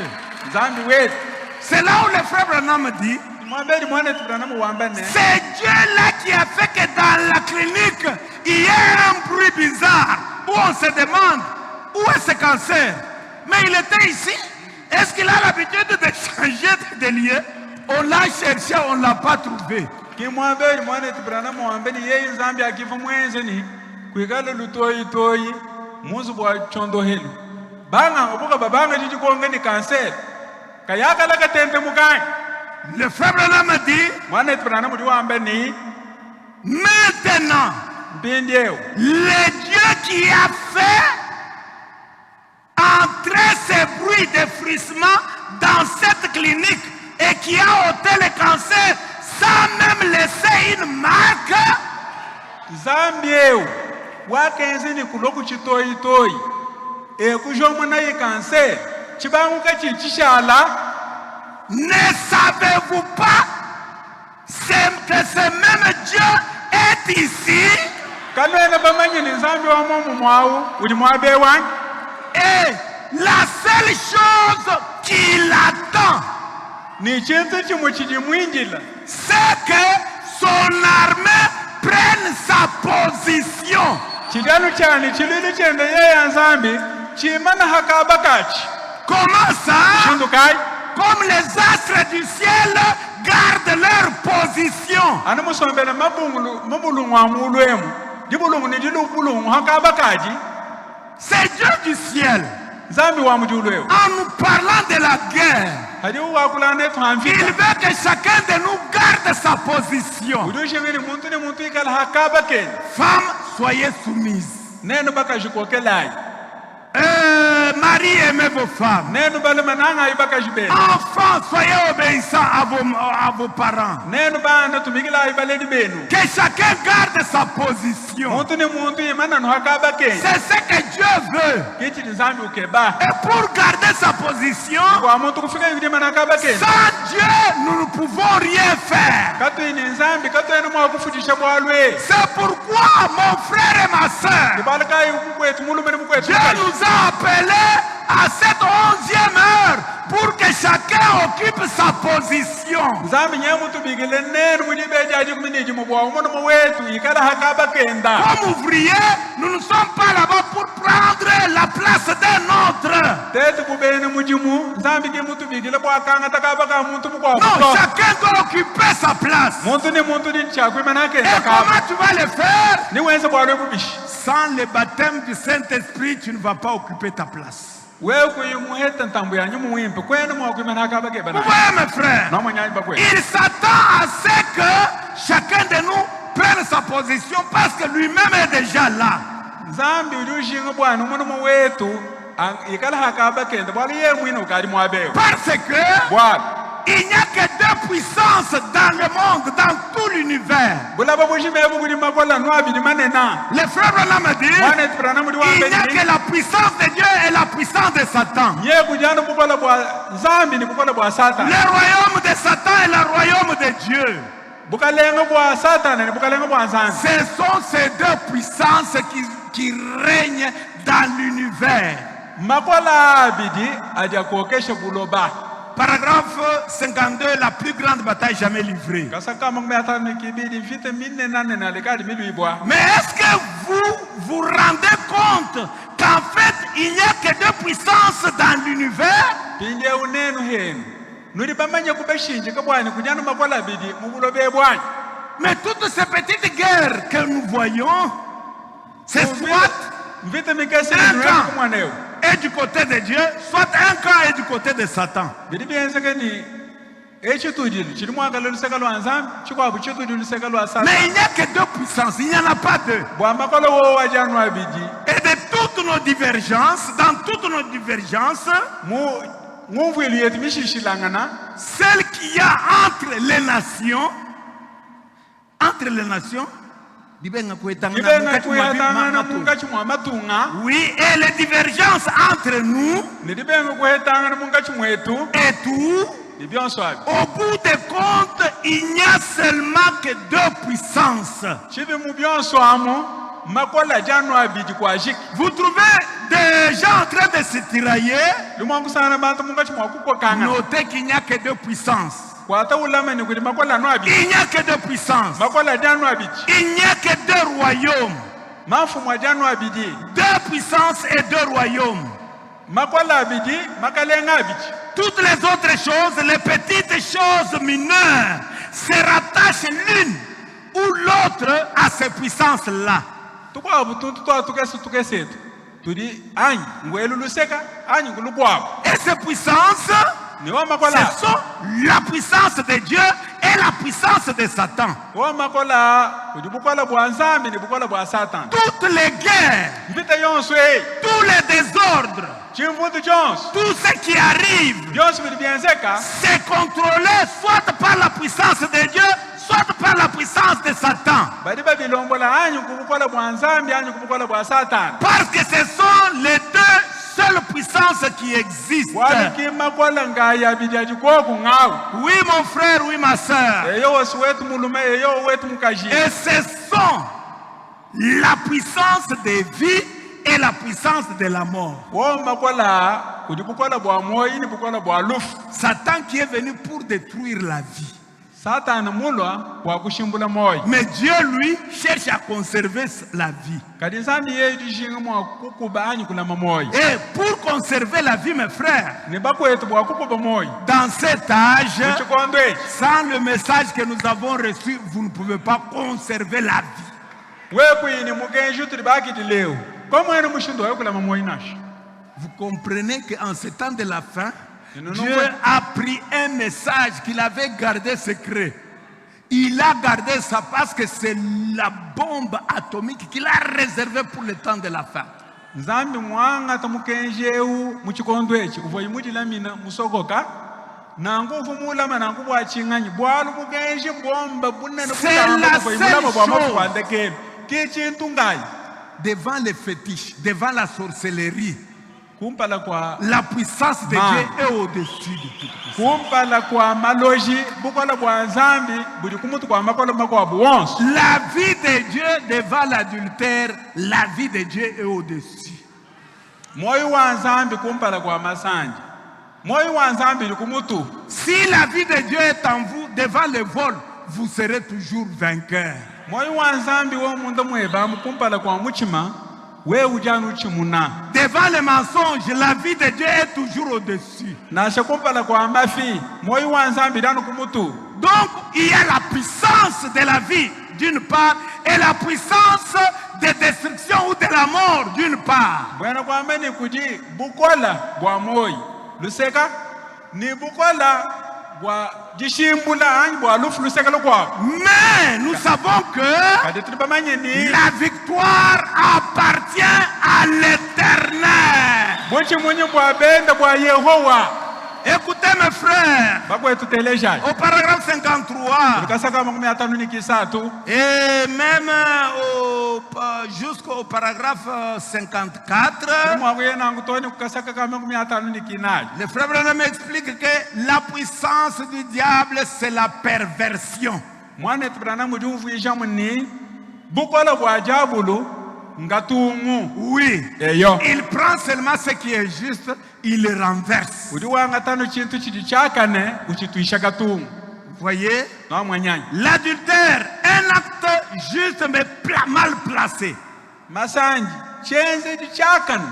Speaker 2: zambi wetu
Speaker 3: C'est là où le frère Branham dit,
Speaker 2: mwambeli mwana tubana muwambane
Speaker 3: c'est Dieu-là qui a fait que dans la clinique, il y a un bruit bizarre où on se demande où est ce cancer. Mais il était ici. Est-ce qu'il a l'habitude de changer de lieu? On l'a cherché, on ne l'a pas trouvé.
Speaker 2: kimwambeli mwana tubana muwambeni yeye zambi akifa mwenzeni kwikala lutoyi toyi muzu bwa chondo helu banga ngobuka babanga jiji konge ni kansela kayaka la ka tente mukai
Speaker 3: Le frère Branham me dit,
Speaker 2: mwana Branham di wambe ni
Speaker 3: maintenant,
Speaker 2: bindieu
Speaker 3: le Dieu qui a fait entrer ces bruits de frissement dans cette clinique et qui a ôté le cancer sans même laisser une marque,
Speaker 2: Zambieu wakenzi ni kuloku chitoi toi e kujomona yi kanse chibangu ka chichishala.
Speaker 3: ne savez-vous pas que ce même Dieu est ici
Speaker 2: Kanwena bamanyi ni Zambi wa momu mwawu uli mwabe wangi
Speaker 3: et la seule chose qu'il attend,
Speaker 2: ni chintu chimu chijimwinjila
Speaker 3: c'est que son armée prenne sa position.
Speaker 2: chijanu chani chililu chende yeya Zambi chimana hakabakachi
Speaker 3: Comment ça?
Speaker 2: shindu kai
Speaker 3: Comme les astres du ciel gardent leur position.
Speaker 2: ana musombele mabulungu wa mulwemu dibulungu ni dilubulungu hakabakaji
Speaker 3: C'est Dieu du ciel.
Speaker 2: Zambi wa mujulweu
Speaker 3: En nous parlant de la guerre,
Speaker 2: hadi wakulane
Speaker 3: il
Speaker 2: twamvika
Speaker 3: veut que chacun de nous garde sa position.
Speaker 2: udushimini muntu ni muntu ikala hakabakeni
Speaker 3: Femmes, soyez soumises.
Speaker 2: nenu bakajikokelai
Speaker 3: Marie, aimez vos femmes.
Speaker 2: nenu balemananga ibakajibele
Speaker 3: Enfants, soyez obéissants à vos parents.
Speaker 2: nenu bana tumikila ibaledi benu
Speaker 3: Que chacun garde sa position.
Speaker 2: muntu ni muntu imana no hakabakeni
Speaker 3: C'est ce que Dieu veut.
Speaker 2: kichi ni Zambi ukeba
Speaker 3: Et pour garder sa position,
Speaker 2: kwa muntu kufika ibidi mana hakabakeni
Speaker 3: sans Dieu, nous ne pouvons rien faire.
Speaker 2: katwini Zambi katwini mwa kufundisha bwalwe
Speaker 3: C'est pourquoi, mon frère et ma soeur,
Speaker 2: ibalkai mukwetu mulumeni mukwetu
Speaker 3: Dieu nous a appelés à cette 11e heure pour que chacun occupe sa position.
Speaker 2: Zambi nyemuntu bigile nenu mudibejaji kuminiji mubwa umono mwetu ikala hakabakenda
Speaker 3: Comme ouvriers, nous ne sommes pas là-bas pour prendre la place d'un autre.
Speaker 2: tete kubene mujimu Zambi ki muntu bigile bwa kanga takabaka muntu mukwa
Speaker 3: Non, chacun doit occuper sa place.
Speaker 2: muntu ni muntu ni chakwe manake
Speaker 3: Et comment tu vas le faire?
Speaker 2: ni wenze bwalwe bubishi
Speaker 3: Sans le baptême du Saint-Esprit, tu ne vas pas occuper ta place.
Speaker 2: wewe kuyimuheta ntambu yanyu muwimpe kwenu mwakwimana hakabake
Speaker 3: Vous
Speaker 2: bana
Speaker 3: voyez, mes frères,
Speaker 2: na mwanyanyi bakwe
Speaker 3: il s'attend à ce que chacun de nous prenne sa position parce que lui-même est déjà là.
Speaker 2: Zambi ulushinga bwana umuntu mwetu ikala hakabakenda bwali ye mwino kali mwabewe
Speaker 3: Parce que
Speaker 2: bwana
Speaker 3: il n'y a que deux puissances dans le monde, dans tout l'univers.
Speaker 2: bulaba bushime buguli makola no abidi manena
Speaker 3: Le frère Branham a dit,
Speaker 2: mwana etrana muri
Speaker 3: il n'y a
Speaker 2: wambe
Speaker 3: que la puissance de Dieu et la puissance de Satan.
Speaker 2: ye kujana bukola bwa Zambi ni bukola bwa Satan
Speaker 3: Le royaume de Satan et le royaume de Dieu.
Speaker 2: bukalenga bwa Satan ni bukalenga bwa Zambi
Speaker 3: Ce sont ces deux puissances qui règnent dans l'univers.
Speaker 2: makola abidi aja kuokesha buloba
Speaker 3: Paragraphe 52, la plus grande bataille jamais livrée.
Speaker 2: kasaka mangmeta ni kibidi vite minne nane na lekali miluibwa
Speaker 3: Mais est-ce que vous vous rendez compte qu'en fait, il n'y a que deux puissances dans l'univers?
Speaker 2: pinde unenu henu nuri bamanya kubeshinje kabwani kujana makola abidi mubulobe bwani
Speaker 3: Mais toutes ces petites guerres que nous voyons, c'est soit
Speaker 2: mvite mikasi
Speaker 3: Un
Speaker 2: ni
Speaker 3: camp.
Speaker 2: kumwaneo
Speaker 3: est du côté de Dieu, soit un camp est du côté de Satan.
Speaker 2: bidi bienseke ni echitudili chili mwakalo luseka lwa Nzambi chikwabu chitudili luseka lwa Satan
Speaker 3: Mais il n'y a que deux puissances, il n'y en a pas deux.
Speaker 2: bwa makolo wo wajanu abidi
Speaker 3: Et de toutes nos divergences, dans toutes nos divergences,
Speaker 2: muvwili yetu mishishilangana
Speaker 3: celle qu'il y a entre les nations,
Speaker 2: ibenga kuhetangana mungachi mwa matunga
Speaker 3: oui, et les divergences entre nous
Speaker 2: nidibenga kuhetangana mungachi mwetu
Speaker 3: et tout,
Speaker 2: nibyonso abi
Speaker 3: au bout des comptes, il n'y a seulement que deux puissances.
Speaker 2: chibi mu byonso amo makola janu abidi kwa jiki
Speaker 3: Vous trouvez des gens en train de se tirailler?
Speaker 2: lumangu sana bantu mungachi mwa kukokanga
Speaker 3: Notez qu'il n'y a que deux puissances.
Speaker 2: kwata ulamani kuli makola no abidi
Speaker 3: Il n'y a que deux puissances.
Speaker 2: makola janu abidi
Speaker 3: Il n'y a que deux royaumes.
Speaker 2: mafu mwa janu abidi
Speaker 3: Deux puissances et deux royaumes.
Speaker 2: makola abidi makalenga abidi
Speaker 3: Toutes les autres choses, les petites choses mineures, se rattachent l'une ou l'autre à ces puissances-là.
Speaker 2: tukwa butuntu twa tukesetu tudi anyi ngwelu luseka anyi kulubwabo
Speaker 3: Et ces puissances
Speaker 2: ni wa makola
Speaker 3: Ce sont la puissance de Dieu et la puissance de Satan.
Speaker 2: wa makola kudi bukola bwa nzambi ni bukola bwa Satan.
Speaker 3: Toutes les guerres,
Speaker 2: Vita yonswe
Speaker 3: tous les désordres,
Speaker 2: chimvutu chonse
Speaker 3: tout ce qui arrive,
Speaker 2: byonse bili byenzeka
Speaker 3: c'est contrôlé soit par la puissance de Dieu, soit par la puissance de Satan.
Speaker 2: badi babilombola anyu kubukola bwa nzambi anyu kubukola bwa Satan.
Speaker 3: Parce que ce sont les deux seules puissances qui existent.
Speaker 2: wabiki makola ngaya bijaji koku ngawu
Speaker 3: Oui, mon frère, oui, ma soeur.
Speaker 2: eyo wosi wetu mulume eyo wetu mukaji.
Speaker 3: Et ce sont la puissance de vie et la puissance de la mort.
Speaker 2: wo makola kudi bukola bwa moyi ni bukola bwa lufu.
Speaker 3: Satan qui est venu pour détruire la vie.
Speaker 2: Satan mulwa bwa kushimbula moyi.
Speaker 3: Mais Dieu, lui, cherche à conserver la vie.
Speaker 2: kadi nzambi yetu jinga mwa kukuba anyu kulama moyi.
Speaker 3: Et pour conserver la vie, mes frères,
Speaker 2: ni bakwetu bwa kukuba moyi
Speaker 3: dans cet âge,
Speaker 2: muchikondo echi
Speaker 3: sans le message que nous avons reçu, vous ne pouvez pas conserver la vie.
Speaker 2: wekuyini mukenji tuli bakiti leo komwene mushindo wekulama moyi nasho.
Speaker 3: Vous comprenez qu'en ce temps de la fin,
Speaker 2: Non, non,
Speaker 3: Dieu
Speaker 2: non.
Speaker 3: a pris un message qu'il avait gardé secret. Il a gardé ça parce que c'est la bombe atomique qu'il a réservée pour le temps de la fin.
Speaker 2: nzambi mwang'ata mukenjewu muchikondo echi uvoyi mudilamina musokoka nangu uvumulama nangu bwaching'anyi bwalu mukenji bomba bunene
Speaker 3: C'est la seule chose.
Speaker 2: bwandekelu kichintu ngayi
Speaker 3: Devant les fétiches, devant la sorcellerie,
Speaker 2: kumpala kwa
Speaker 3: la puissance de
Speaker 2: Man.
Speaker 3: Dieu est au-dessus de tout.
Speaker 2: kumpala kwa maloji bukola bwa nzambi buli kumutu kwa makola makwa buwonso.
Speaker 3: La vie de Dieu devant l'adultère, la vie de Dieu est au-dessus.
Speaker 2: moyo wa nzambi kumpala kwa masanji moyo wa nzambi li kumutu.
Speaker 3: Si la vie de Dieu est en vous, devant le vol, vous serez toujours vainqueur.
Speaker 2: moyo wa nzambi womundu mweba mukumpala kwa muchima we ujanu uchimuna.
Speaker 3: Devant le mensonge, la vie de Dieu est toujours au-dessus.
Speaker 2: nasha kumpala kwa mafi moyo wa nzambi danu kumutu.
Speaker 3: Donc, il y a la puissance de la vie, d'une part, et la puissance de destruction ou de la mort, d'une part.
Speaker 2: bwena kwamba ni kuji bukola bwa moyi luseka ni bukola bwa jishimbula anyi bwa lufu luseka lokwa.
Speaker 3: Mais nous savons que
Speaker 2: kadi tuli bamanye ni
Speaker 3: la victoire appartient à l'Éternel.
Speaker 2: buchi munyi bwa benda bwa Yehowa.
Speaker 3: Écoutez mes frères,
Speaker 2: bakwetu telejaji
Speaker 3: au paragraphe 53,
Speaker 2: likasaka makumi atano ni kisatu
Speaker 3: et même jusqu'au paragraphe 54,
Speaker 2: mwakuyenangu toni kukasaka ka makumi atano ni kinaji.
Speaker 3: le frère Branham explique que la puissance du diable, c'est la perversion.
Speaker 2: mwana tibranamu jumvuisha muni bukola bwa jabulu ngatungu
Speaker 3: Oui,
Speaker 2: eyo
Speaker 3: il prend seulement ce qui est juste, il le renverse.
Speaker 2: udi wanga tano chintu chidi chakane uchituisha katungu
Speaker 3: Voyez,
Speaker 2: no mwanyanyi.
Speaker 3: l'adultère, un acte juste mais mal placé.
Speaker 2: masanji chenze di chakane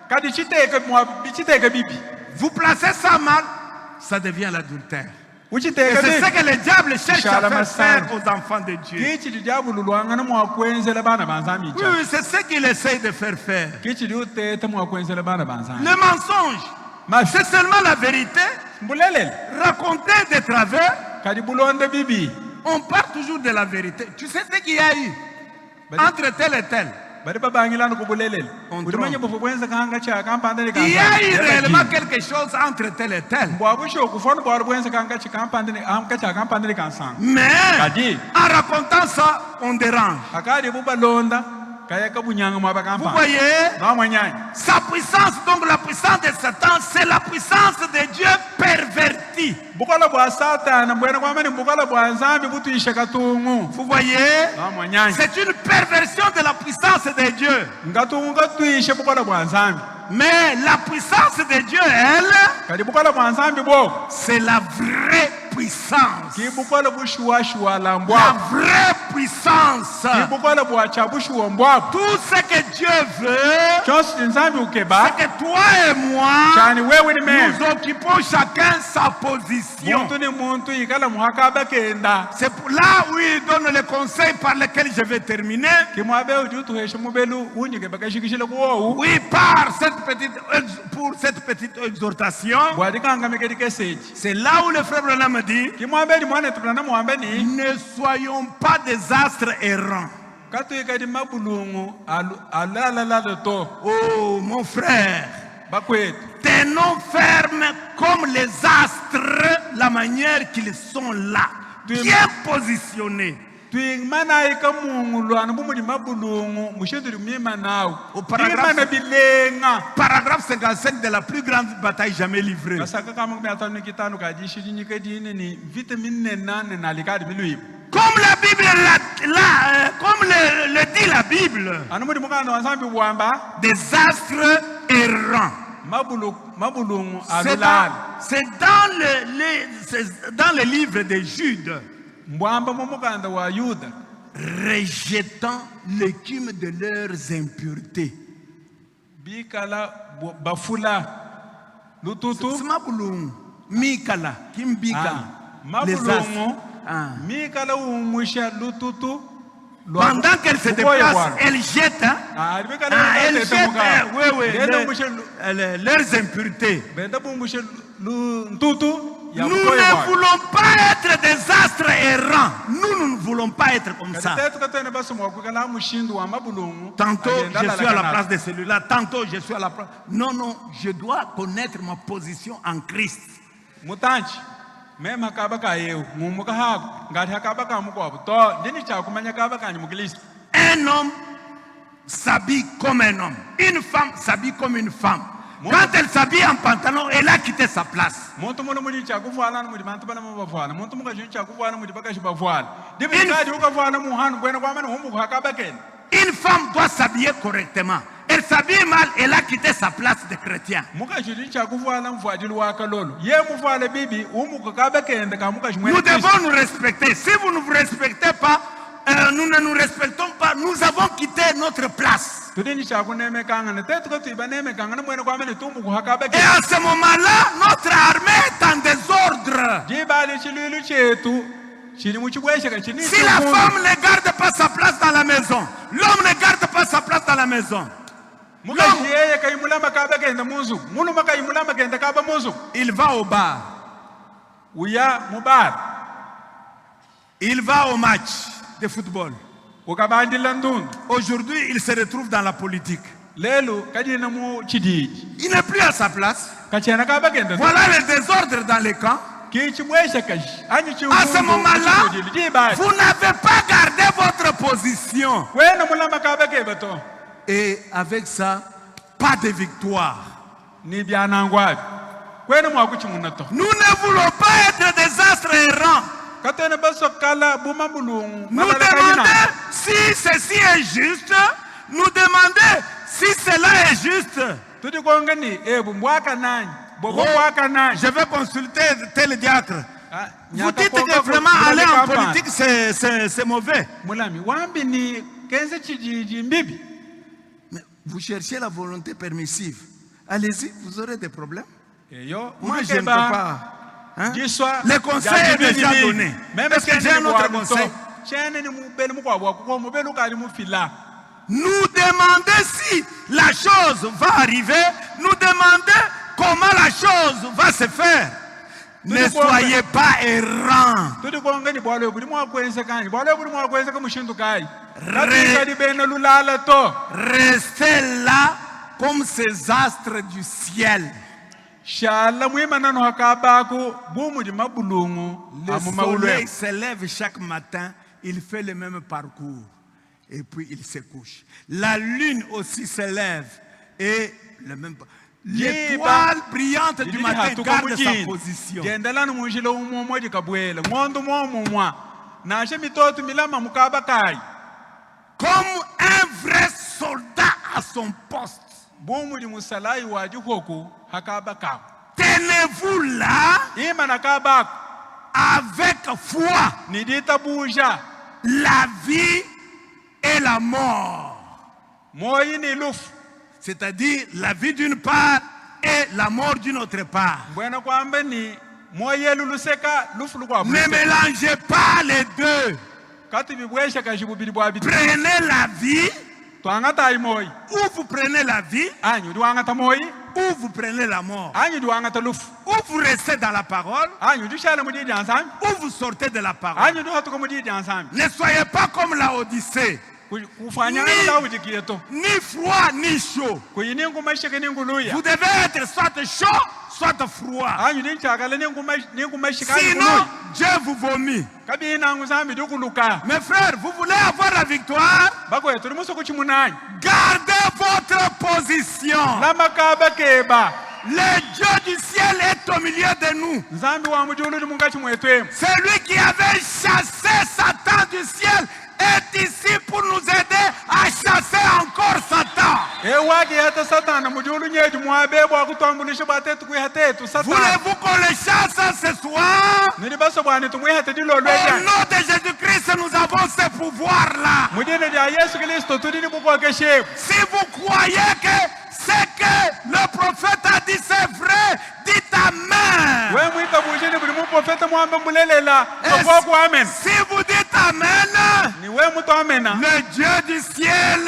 Speaker 2: kadi chiteke bibi
Speaker 3: Vous placez ça mal, ça devient l'adultère. Et
Speaker 2: uchiteke
Speaker 3: c'est ce
Speaker 2: bibi
Speaker 3: que le diable cherche à
Speaker 2: Shalom,
Speaker 3: faire
Speaker 2: Shalom.
Speaker 3: aux enfants de Dieu.
Speaker 2: kichidi jabulu lwangana mwakwenzela bana banzami
Speaker 3: Oui,
Speaker 2: cha
Speaker 3: oui, c'est ce qu'il essaye de faire faire.
Speaker 2: kichidi utete mwakwenzela bana banzami
Speaker 3: Le mensonge,
Speaker 2: mafi
Speaker 3: c'est seulement la vérité.
Speaker 2: mbulelele
Speaker 3: Raconter des travers,
Speaker 2: kadi bulonde bibi
Speaker 3: on parle toujours de la vérité. Tu sais ce qu'il y a eu entre tel et tel.
Speaker 2: bari babangilano kubulelele
Speaker 3: On
Speaker 2: udimanye
Speaker 3: trompe.
Speaker 2: bufu bwenza kanga cha kampandene
Speaker 3: Il y a eu réellement quelque chose entre tel et tel.
Speaker 2: bwabusho kufona bwari bwenza kanga cha kampandene amka cha kampandene kansanga
Speaker 3: Mais
Speaker 2: kadi
Speaker 3: en racontant ça, on dérange.
Speaker 2: akadi bubalonda kaya kabunyanga mwaba
Speaker 3: Vous
Speaker 2: kampanda
Speaker 3: voyez,
Speaker 2: no mwanyanyi.
Speaker 3: sa puissance, donc la puissance de Satan, c'est la puissance de Dieu pervertie.
Speaker 2: bukola bwa satana mbwena kwamani bukola bwa nzambi butuisha katungu
Speaker 3: Vous voyez,
Speaker 2: no mwanyanyi.
Speaker 3: c'est une perversion de la puissance de Dieu.
Speaker 2: ngatungu katuisha bukola bwa nzambi
Speaker 3: Mais la puissance de Dieu, elle,
Speaker 2: kadi bukola bwa nzambi bwo
Speaker 3: c'est la vraie puissance.
Speaker 2: ki bukola bushuwa la
Speaker 3: La
Speaker 2: mbwa
Speaker 3: vraie puissance.
Speaker 2: ki bukola bwacha bushuwa mbwa
Speaker 3: Tout ce que Dieu veut,
Speaker 2: chose nzambi ukeba
Speaker 3: c'est que toi et moi,
Speaker 2: chani wewe ni meme
Speaker 3: nous occupons chacun sa position.
Speaker 2: muntu ni muntu ikala muhakaba kenda
Speaker 3: C'est pour là où il donne les conseils par lesquels je vais terminer.
Speaker 2: ki mwabe ujutu heshe mubelu unyike bakashikishile kuwo
Speaker 3: Oui, par pour cette petite exhortation,
Speaker 2: bwadikanga dikeseji
Speaker 3: c'est là où le frère Branham dit,
Speaker 2: ki mwabe di mwana tupana muhambe ni
Speaker 3: ne soyons pas des astres errants.
Speaker 2: katu ikadi mabulungu alala to
Speaker 3: Oh, mon frère,
Speaker 2: bakwetu
Speaker 3: tenons ferme comme les astres la manière qu'ils sont là, bien positionnés.
Speaker 2: tuimana ika mungu lwana bumudi mabulungu musheduri mima nawo
Speaker 3: Au paragraphe-
Speaker 2: imana bilenga
Speaker 3: Paragraphe 55 de la plus grande bataille jamais livrée.
Speaker 2: kasaka kama kumiatano kitano kajishi nyike dini ni vitamin nane na likadi miluibu
Speaker 3: Comme la Bible, comme le dit la Bible,
Speaker 2: anumudi mukanda wansambi bwamba
Speaker 3: des astres errants.
Speaker 2: mabulungu
Speaker 3: C'est
Speaker 2: alulala
Speaker 3: dans le livre de Jude,
Speaker 2: mbwamba mumukanda wa yuda
Speaker 3: rejetant l'écume de leurs impuretés.
Speaker 2: bikala bafula lututu
Speaker 3: C'est Mabulung, Mikala, Kimbikala, les astres.
Speaker 2: mabulungu
Speaker 3: Ah.
Speaker 2: mikala umusha lututu
Speaker 3: Pendant qu'elle se déplace, elle jette, hein? Elle jette, leurs impuretés. Nous ne voulons pas être des astres errants. Nous ne voulons pas être comme ça. Tantôt je suis à la place de celui-là, tantôt je suis à la place. Non, non, je dois connaître ma position en Christ. Un homme s'habille comme un homme. Une femme s'habille comme une femme. Quand elle s'habille en pantalon, elle a quitté sa place. Une femme doit s'habiller correctement. Elle s'habille mal, elle a quitté sa place de chrétien. Nous devons nous respecter. Si vous ne vous respectez pas, nous ne nous respectons pas. Nous avons quitté notre place. Et à ce moment-là, notre armée est en désordre. Si la femme ne garde pas sa place dans la maison, l'homme ne garde pas sa place dans la maison, il va au bar. Il va au match de football. Aujourd'hui, il se retrouve dans la politique. Il n'est plus à sa place. Voilà le désordre dans les camps. À ce moment-là, vous n'avez pas gardé votre position. Et avec ça, pas de victoire. Nous ne voulons pas être des astres errants. Nous demander si ceci est juste. Nous demander si cela est juste. Je vais consulter tel diacre. Vous dites que vraiment aller en politique c'est mauvais. Mais vous cherchez la volonté permissive. Allez-y, vous aurez des problèmes. Moi je ne peux pas. Hein? Le conseil est déjà donné. Est-ce que j'ai un autre conseil? Nous demander si la chose va arriver. Nous demander comment la chose va se faire. Ne soyez pas errants. Restez là comme ces astres du ciel. Le soleil se lève chaque matin, il fait le même parcours et puis il se couche. La lune aussi se lève et le même parcours. L'étoile brillante du matin garde sa position. Comme un vrai soldat à son poste. Tenez-vous là avec foi
Speaker 2: ni dita buja
Speaker 3: la vie et la mort.
Speaker 2: moyi ni luf
Speaker 3: C'est-à-dire la vie d'une part et la mort d'une autre part.
Speaker 2: bwana kwambe ni moye luluseka lufu lukwa
Speaker 3: Ne mélangez pas les deux.
Speaker 2: kati bibwesha kashi bubiri bwa biti
Speaker 3: Prenez la vie,
Speaker 2: twangata ay moyi
Speaker 3: ou vous prenez la vie,
Speaker 2: anyu diwangata moyi
Speaker 3: ou vous prenez la mort.
Speaker 2: anyu diwangata lufu
Speaker 3: Ou vous restez dans la parole,
Speaker 2: anyu dushala mudi jansam
Speaker 3: ou vous sortez de la parole.
Speaker 2: anyu duhatuko mudi jansam
Speaker 3: Ne soyez pas comme la Odyssée.
Speaker 2: kufanya
Speaker 3: Ni-
Speaker 2: Daudi kieto
Speaker 3: Ni froid, ni chaud.
Speaker 2: kuyini ngumashike ni nguluya
Speaker 3: Vous devez être soit chaud, soit froid.
Speaker 2: anyu dinchakala ni ngumashika
Speaker 3: Sinon, Dieu vous vomit.
Speaker 2: kabina nguzambi dukuluka
Speaker 3: Mes frères, vous voulez avoir la victoire?
Speaker 2: bakwe turi musuku chimunanyi
Speaker 3: Gardez votre position.
Speaker 2: lamakaba keba
Speaker 3: Le Dieu du ciel est au milieu de nous.
Speaker 2: nzambi wa mujulu ni mungachi mwetwemu
Speaker 3: Celui qui avait chassé Satan du ciel est ici pour nous aider à chasser encore Satan.
Speaker 2: ewagi hata satana mujulu nyeji mwabebwa kutwambulisha batetu kuihatetu satana
Speaker 3: Voulez-vous qu'on le chasse ce soir?
Speaker 2: nili baso bwani tumwihate
Speaker 3: Au
Speaker 2: dilolwejani
Speaker 3: nom de Jésus-Christ, nous avons ce pouvoir-là.
Speaker 2: mudine lya yesu kristo tudini bukokeshevu
Speaker 3: Si vous croyez que ce que le prophète a dit c'est vrai, dites Amen.
Speaker 2: we mwita bujini buli muprofeta mwambe mulelela
Speaker 3: Et
Speaker 2: tokwoku amen
Speaker 3: si vous dites Amen,
Speaker 2: ni we muto amena
Speaker 3: le Dieu du ciel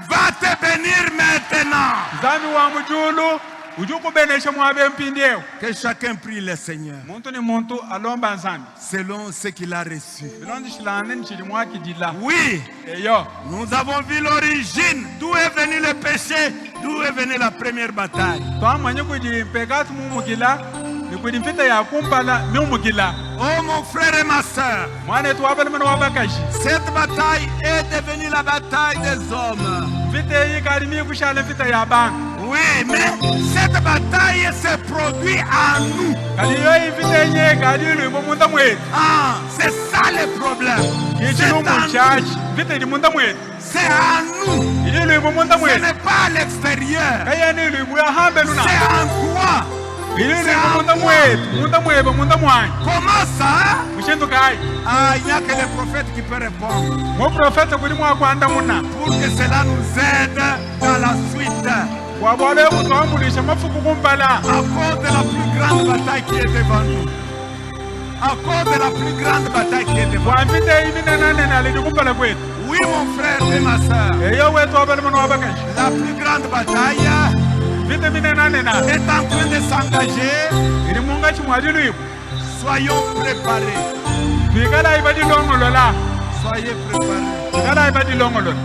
Speaker 3: va te bénir maintenant.
Speaker 2: nzambi wa mujulu ujukubenesha mwabe mpindi ewo
Speaker 3: Que chacun prie le Seigneur
Speaker 2: muntu ni muntu alomba nzambi
Speaker 3: selon ce qu'il a reçu.
Speaker 2: bilondi shilane nchili mwakidila
Speaker 3: Oui,
Speaker 2: eyo
Speaker 3: nous avons vu l'origine, d'où est venu le péché, d'où est venue la première bataille.
Speaker 2: twamanye kudi mpekati mumukila ni kudi mfita ya kumpala miumukila
Speaker 3: Oh mon frère et ma soeur,
Speaker 2: mwana etu wabalimana wabakashi
Speaker 3: cette bataille est devenue la bataille des hommes.
Speaker 2: mfita eyi kali mikushala mfita ya banga
Speaker 3: Oui, mais cette bataille se produit en nous.
Speaker 2: kali yoyi mfita enye kali ilwimbo munda mwetu
Speaker 3: Ah, c'est ça le problème. C'est
Speaker 2: ichilumbu
Speaker 3: en nous.
Speaker 2: chachi mfita ili munda mwetu
Speaker 3: C'est en nous.
Speaker 2: ili ilwimbo munda
Speaker 3: Ce
Speaker 2: mwetu
Speaker 3: n'est pas à l'extérieur.
Speaker 2: kayeni ilwimbo ya hambe luna
Speaker 3: C'est en toi.
Speaker 2: ili ilwimbo munda mwetu munda mwebe munda mwanyi
Speaker 3: Comment ça?
Speaker 2: mushindu kayi
Speaker 3: Ah, il n'y a que les prophètes qui peuvent répondre.
Speaker 2: muprofeta kuli mwakwanda muna
Speaker 3: Pour que cela nous aide dans la suite.
Speaker 2: wabole kutwambulisha mafuku kumpala
Speaker 3: À cause de la plus grande bataille qui est devant nous. À cause de la plus grande bataille qui est devant
Speaker 2: wa mfita eyi minenanene alidi kumpala kwetu
Speaker 3: nous. Oui, mon frère et ma soeur.
Speaker 2: eyo wetu wabalimana wabakashi
Speaker 3: La plus grande bataille
Speaker 2: mfita minenanene
Speaker 3: est en train de s'engager.
Speaker 2: ili mungachi mwadilwimbo
Speaker 3: Soyons préparés.
Speaker 2: twikala iba dilongolola
Speaker 3: Soyez préparés.
Speaker 2: twikala iba dilongolola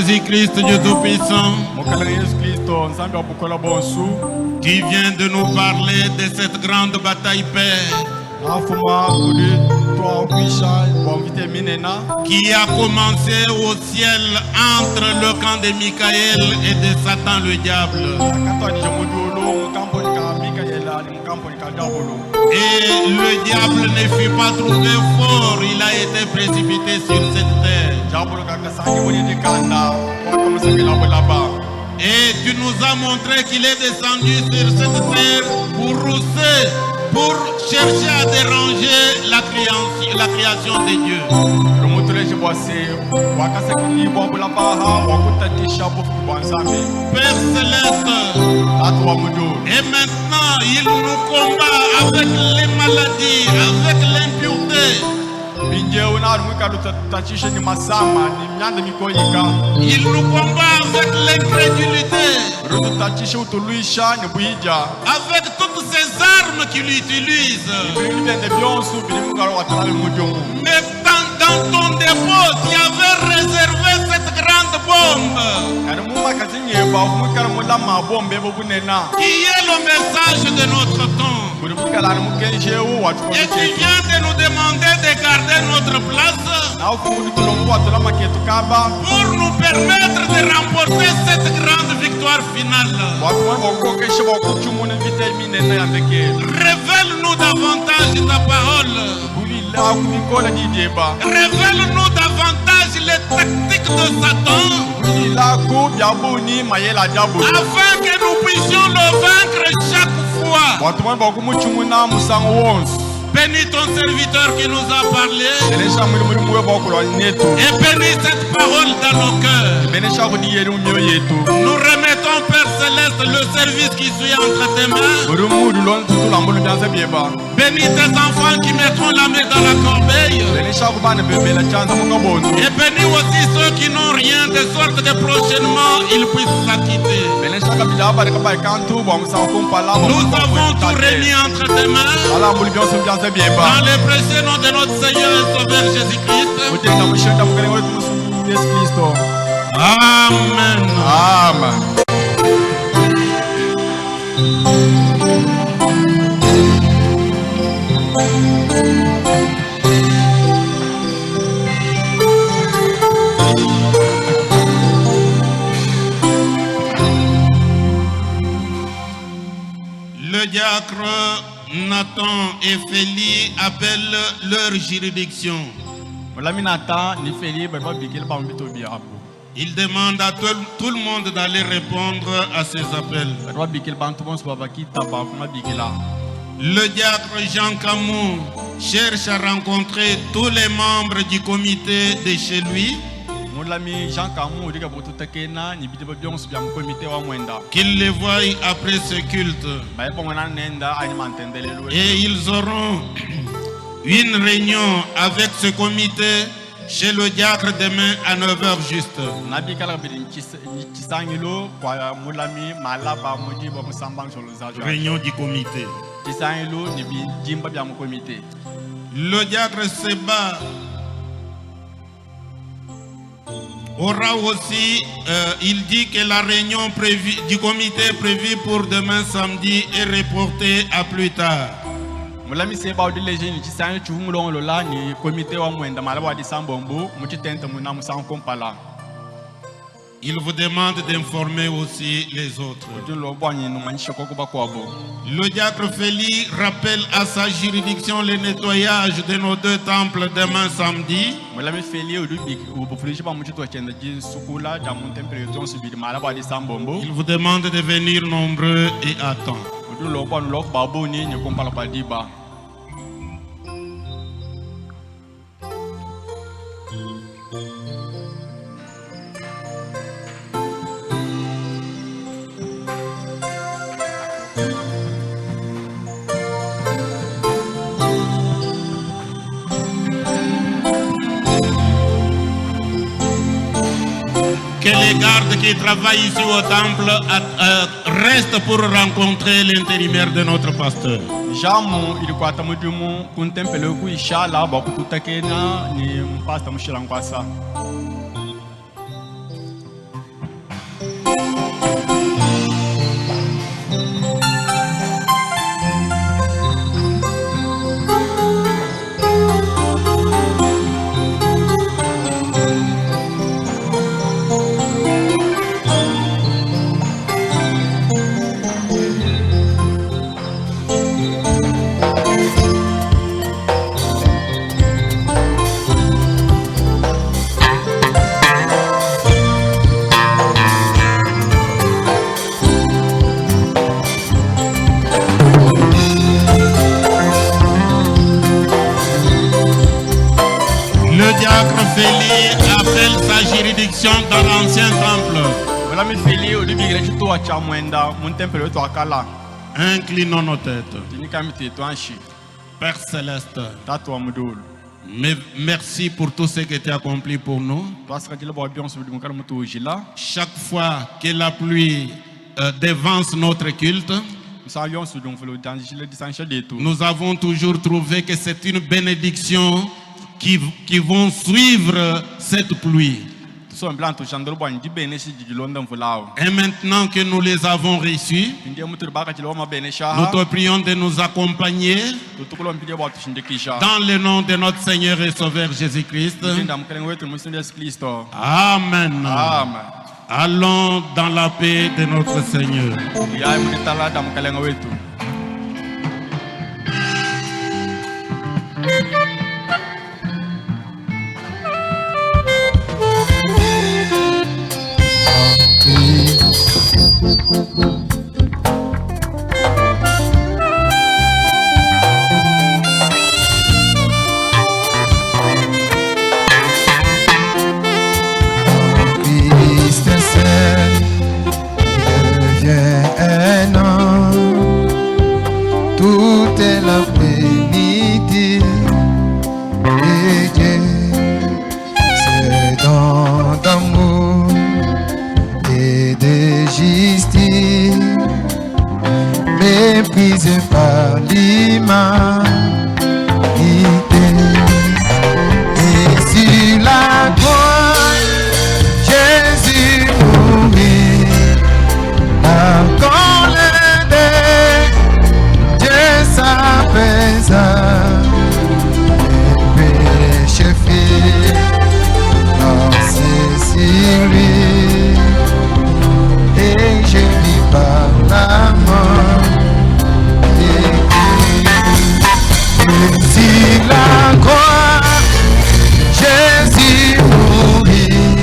Speaker 1: Jésus-Christ, Dieu Tout-Puissant,
Speaker 2: Mokalanga Yesu Kristo nzambe wabukola bonsu.
Speaker 1: qui vient de nous parler de cette grande bataille paix
Speaker 2: Afuma kuli toi kuisha bon vitamine na.
Speaker 1: qui a commencé au ciel entre le camp de Michael et de Satan le diable.
Speaker 2: Katwa ni jomudulu mukampo ni ka Mikaela ni mukampo ni ka diabolo.
Speaker 1: Et le diable ne fut pas trouvé fort, il a été précipité sur cette terre.
Speaker 2: Diabolo kaka sangi boni de kanda. Kwa kama sabila bolaba.
Speaker 1: Et tu nous as montré qu'il est descendu sur cette terre pour rousser, pour chercher à déranger la création de Dieu.
Speaker 2: Lumutule jibwase wakasa kini bwabula baha wakutatisha bofu bwanzambe.
Speaker 1: Père céleste,
Speaker 2: Atu wa mudu.
Speaker 1: et maintenant il nous combat avec les maladies, avec l'impureté.
Speaker 2: Binje una rumika tachisha ni masama ni myanda mikoyika.
Speaker 1: Il nous combat avec l'incrédulité,
Speaker 2: Rutu tachisha utuluisha ni buija.
Speaker 1: avec toutes ces armes qu'il utilise.
Speaker 2: Bili bende bionsu bili mungaro watanabe mujomu.
Speaker 1: Mais dans ton dépôt, tu avais réservé cette grande bombe
Speaker 2: Kana muma kazinye ba umukara mulama bombe bobunena.
Speaker 1: qui est le message de notre temps.
Speaker 2: Buli mukala ni mukenje wo watu
Speaker 1: Et tu viens de nous demander de garder notre place
Speaker 2: na ufumu tulongo watula maketu kaba.
Speaker 1: pour nous permettre de remporter cette grande victoire finale.
Speaker 2: Watu wangu wakokesha wakuchumu ni vitamine na yandeke.
Speaker 1: Révèle-nous davantage ta parole.
Speaker 2: Buli la kumikola ni deba.
Speaker 1: Révèle-nous davantage les tactiques de Satan
Speaker 2: Buli la ku biabuni mayela diabolo.
Speaker 1: afin que nous puissions le vaincre chaque fois.
Speaker 2: Watu wangu wakumuchumu na musango wonsu.
Speaker 1: Bénis ton serviteur qui nous a parlé
Speaker 2: Benesha mwili mwili mwe bakulwa netu.
Speaker 1: et bénis cette parole dans nos cœurs.
Speaker 2: Benesha kuni yeri umyo yetu.
Speaker 1: Nous remettons, Père Céleste, le service qui suit entre tes mains.
Speaker 2: Buri mudu lon tutula mbulu byanza bieba.
Speaker 1: Bénis tes enfants qui mettront la main dans la corbeille.
Speaker 2: Benesha kubana bebela chanza mukabondo.
Speaker 1: Et bénis aussi ceux qui n'ont rien, de sorte que prochainement ils puissent s'acquitter.
Speaker 2: Benesha kabila bari kabai kantu ba musango kumpala.
Speaker 1: Nous avons tout remis entre tes mains.
Speaker 2: Ala mbulu byanza byanza
Speaker 1: Dans
Speaker 2: bieba.
Speaker 1: le précieux nom de notre Seigneur et Sauveur Jésus-Christ.
Speaker 2: Mutenda mushenda mukale wetu musu Yesu Kristo.
Speaker 1: Amen.
Speaker 2: Amen.
Speaker 1: Le diacre Nathan et Félie appellent leur juridiction.
Speaker 2: Mulami nata ni feli ba bikele ba mbito biapo.
Speaker 1: Il demande à tout le monde d'aller répondre à ces appels.
Speaker 2: Ba bikele ba ntubon so ba kita ba kuma bikela.
Speaker 1: Le diacre Jean Camou cherche à rencontrer tous les membres du comité de chez lui,
Speaker 2: Mulami Jean Kamu dika botu takena ni bideba bionsu bya mkomite wa mwenda.
Speaker 1: qu'il les voie après ce culte.
Speaker 2: Ba yepo mwana nenda ani mantendele lwe.
Speaker 1: Et ils auront une réunion avec ce comité chez le diacre demain à 9h juste.
Speaker 2: Nabi kala bidin kisangilo kwa mulami malaba mudi ba musambang solo zajo.
Speaker 1: Réunion du comité.
Speaker 2: Kisangilo ni bi jimba bya mkomite.
Speaker 1: Le diacre Seba aura aussi, il dit que la réunion du comité prévue pour demain samedi est reportée à plus tard.
Speaker 2: Mulami Seba odileje ni kisangilo chumulongo lola ni komite wa mwenda malaba di sambombo muchitenta muna musango kompala.
Speaker 1: Il vous demande d'informer aussi les autres. Le diacre Félie rappelle à sa juridiction le nettoyage de nos deux temples demain samedi. Il vous demande de venir nombreux et à temps. Que les gardes qui travaillent ici au temple restent pour rencontrer l'intérimaire de notre pasteur.
Speaker 2: Jamu ilikuwa tamudumu kuntempele ku ishala ba kututakena ni mpasta mushirankwasa.
Speaker 1: le diacre Félix appelle sa juridiction dans l'ancien temple. Inclinons nos têtes. Père Céleste, merci pour tout ce que tu as accompli pour nous. Chaque fois que la pluie dévance notre culte, nous avons toujours trouvé que c'est une bénédiction qui vont suivre cette pluie. Et maintenant que nous les avons reçus, nous te prions de nous accompagner dans le nom de notre Seigneur et Sauveur Jésus-Christ. Amen.
Speaker 2: Amen.
Speaker 1: Allons dans la paix de notre Seigneur.
Speaker 4: Méprisé par l'humanité. Et sur la croix, Jésus mourit. La colère de Dieu s'apaisa. Les péchés faits passer sur lui. Et je vis par la mort. Sur la croix, Jésus mourit.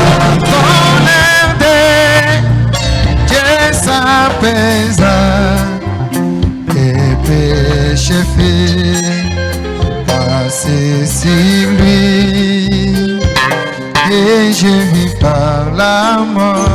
Speaker 4: La colère de Dieu s'apaisa. Les péchés faits passer sur lui. Et je vis par la mort.